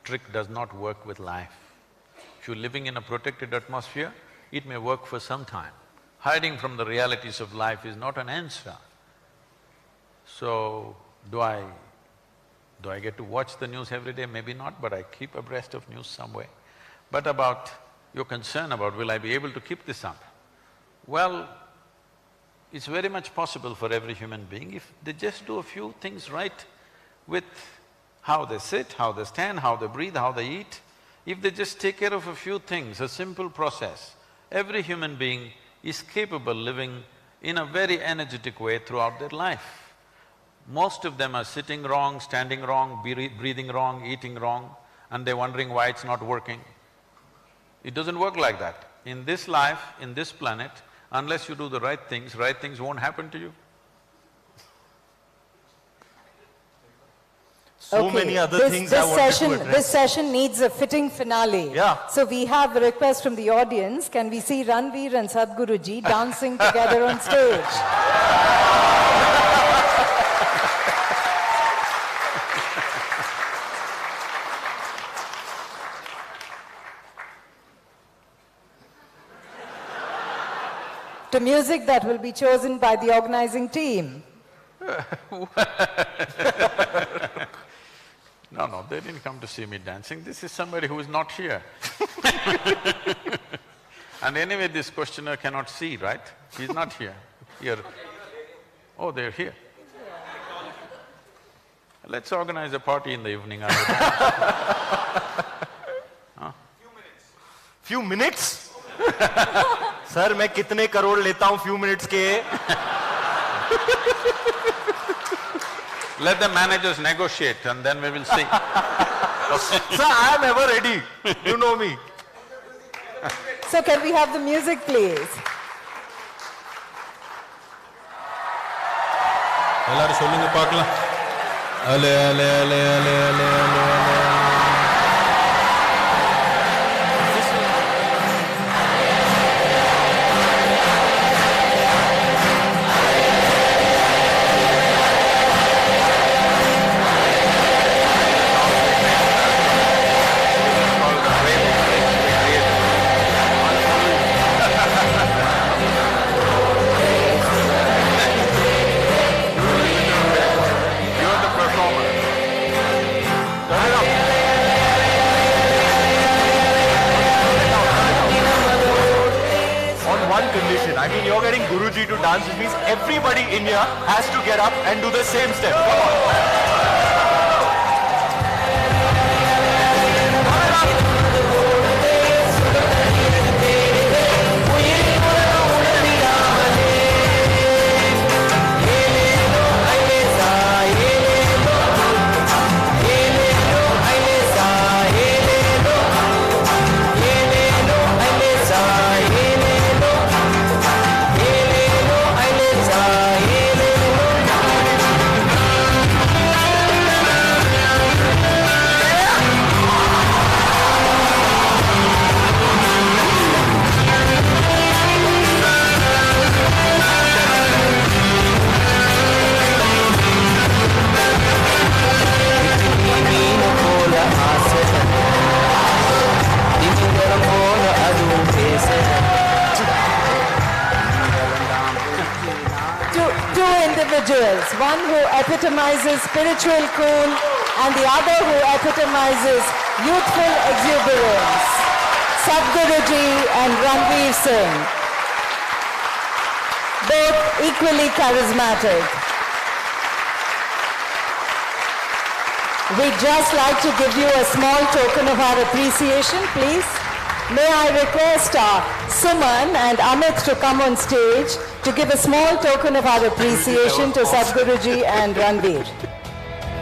trick does not work with life. If you're living in a protected atmosphere, it may work for some time. Hiding from the realities of life is not an answer. So, do I get to watch the news every day? Maybe not, but I keep abreast of news some way. But about your concern about will I be able to keep this up? Well, it's very much possible for every human being if they just do a few things right with how they sit, how they stand, how they breathe, how they eat. If they just take care of a few things, a simple process, every human being is capable living in a very energetic way throughout their life. Most of them are sitting wrong, standing wrong, breathing wrong, eating wrong, and they're wondering why it's not working. It doesn't work like that. In this life, in this planet, unless you do the right things won't happen to you. So many other things I wanted to address. This session needs a fitting finale. Yeah. So we have a request from the audience. Can we see Ranveer and Sadhguruji dancing together on stage? To music that will be chosen by the organizing team. No, they didn't come to see me dancing. This is somebody who is not here. And anyway, this questioner cannot see, right? He's not here. Here. Oh, they're here. Let's organize a party in the evening. Few minutes? Sir, मैं कितने करोड़ लेता हूँ few minutes के? Let the managers negotiate and then we will see. Sir, I am ever ready. You know me. So can we have the music, please? எல்லாரும் சொல்லுங்க பார்க்கலாம். அலே அலே அலே அலே அலே அலே அலே. You're the performer. On one condition. I mean, you're getting Guruji to dance, which means everybody in here has to get up and do the same step. Come on. Two individuals, one who epitomizes spiritual cool and the other who epitomizes youthful exuberance. Sadhguruji and Ranveer Singh. Both equally charismatic. We'd just like to give you a small token of our appreciation, please. May I request Suman and Amit to come on stage to give a small token of our appreciation to Sadhguruji and Ranveer.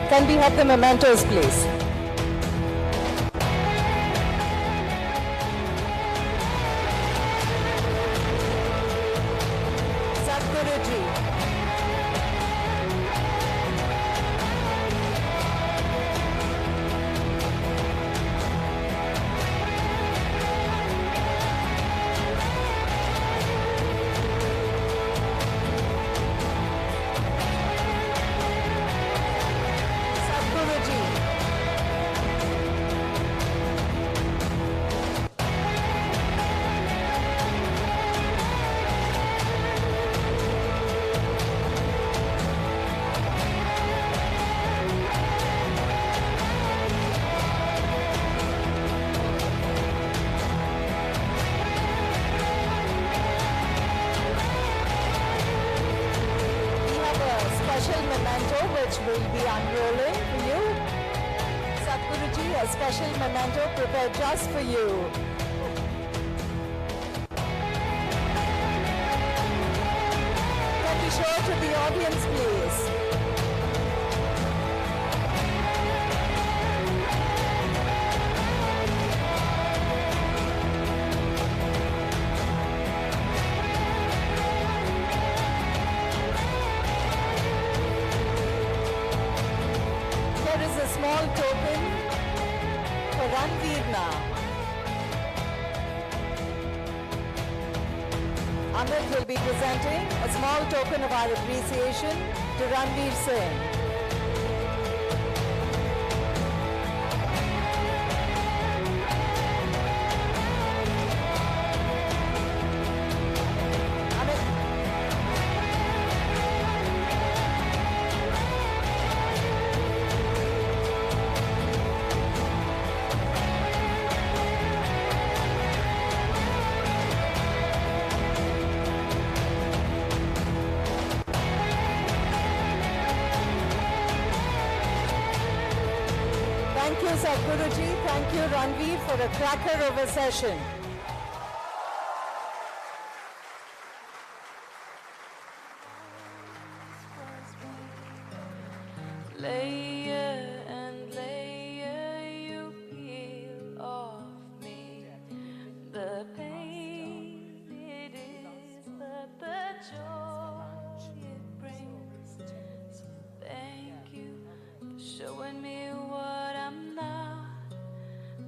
Can we have the mementos, please? Sadhguruji. Sadhguruji. We have a special memento which will be unrolling for you. Sadhguruji, a special memento prepared just for you. Can we show it to the audience, please? Ranveer now. Amit will be presenting a small token of our appreciation to Ranveer Singh. Thank you, Sadhguruji. Thank you, Ranveer, for a cracker of a session. Layer and layer you peel off me. The pain it is, but the joy it brings. So thank you for showing me what I'm not,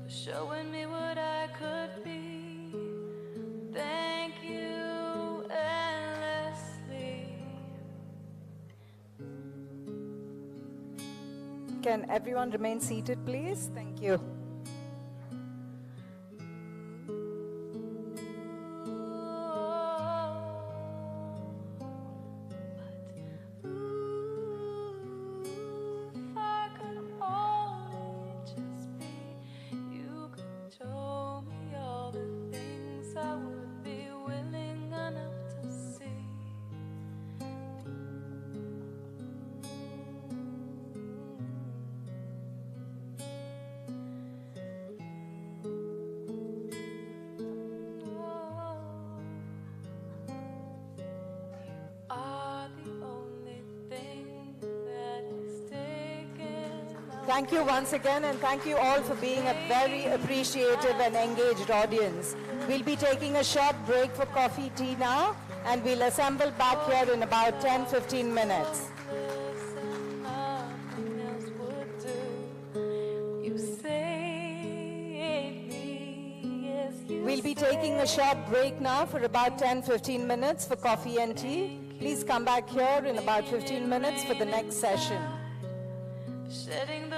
for showing me what I could be. Thank you endlessly. Can everyone remain seated, please? Thank you. If I could only just be, you could show me all the things I would be willing enough to see. Are the only thing that is taken away. Thank you once again, and thank you all for being a very appreciative and engaged audience. We'll be taking a short break for coffee, tea now, and we'll assemble back here in about 10-15 minutes. And nothing else would do. You saved me, yes, you We'll be taking a short break now for about 10-15 minutes for coffee and tea. Please come back here in about 15 minutes for the next session. shedding the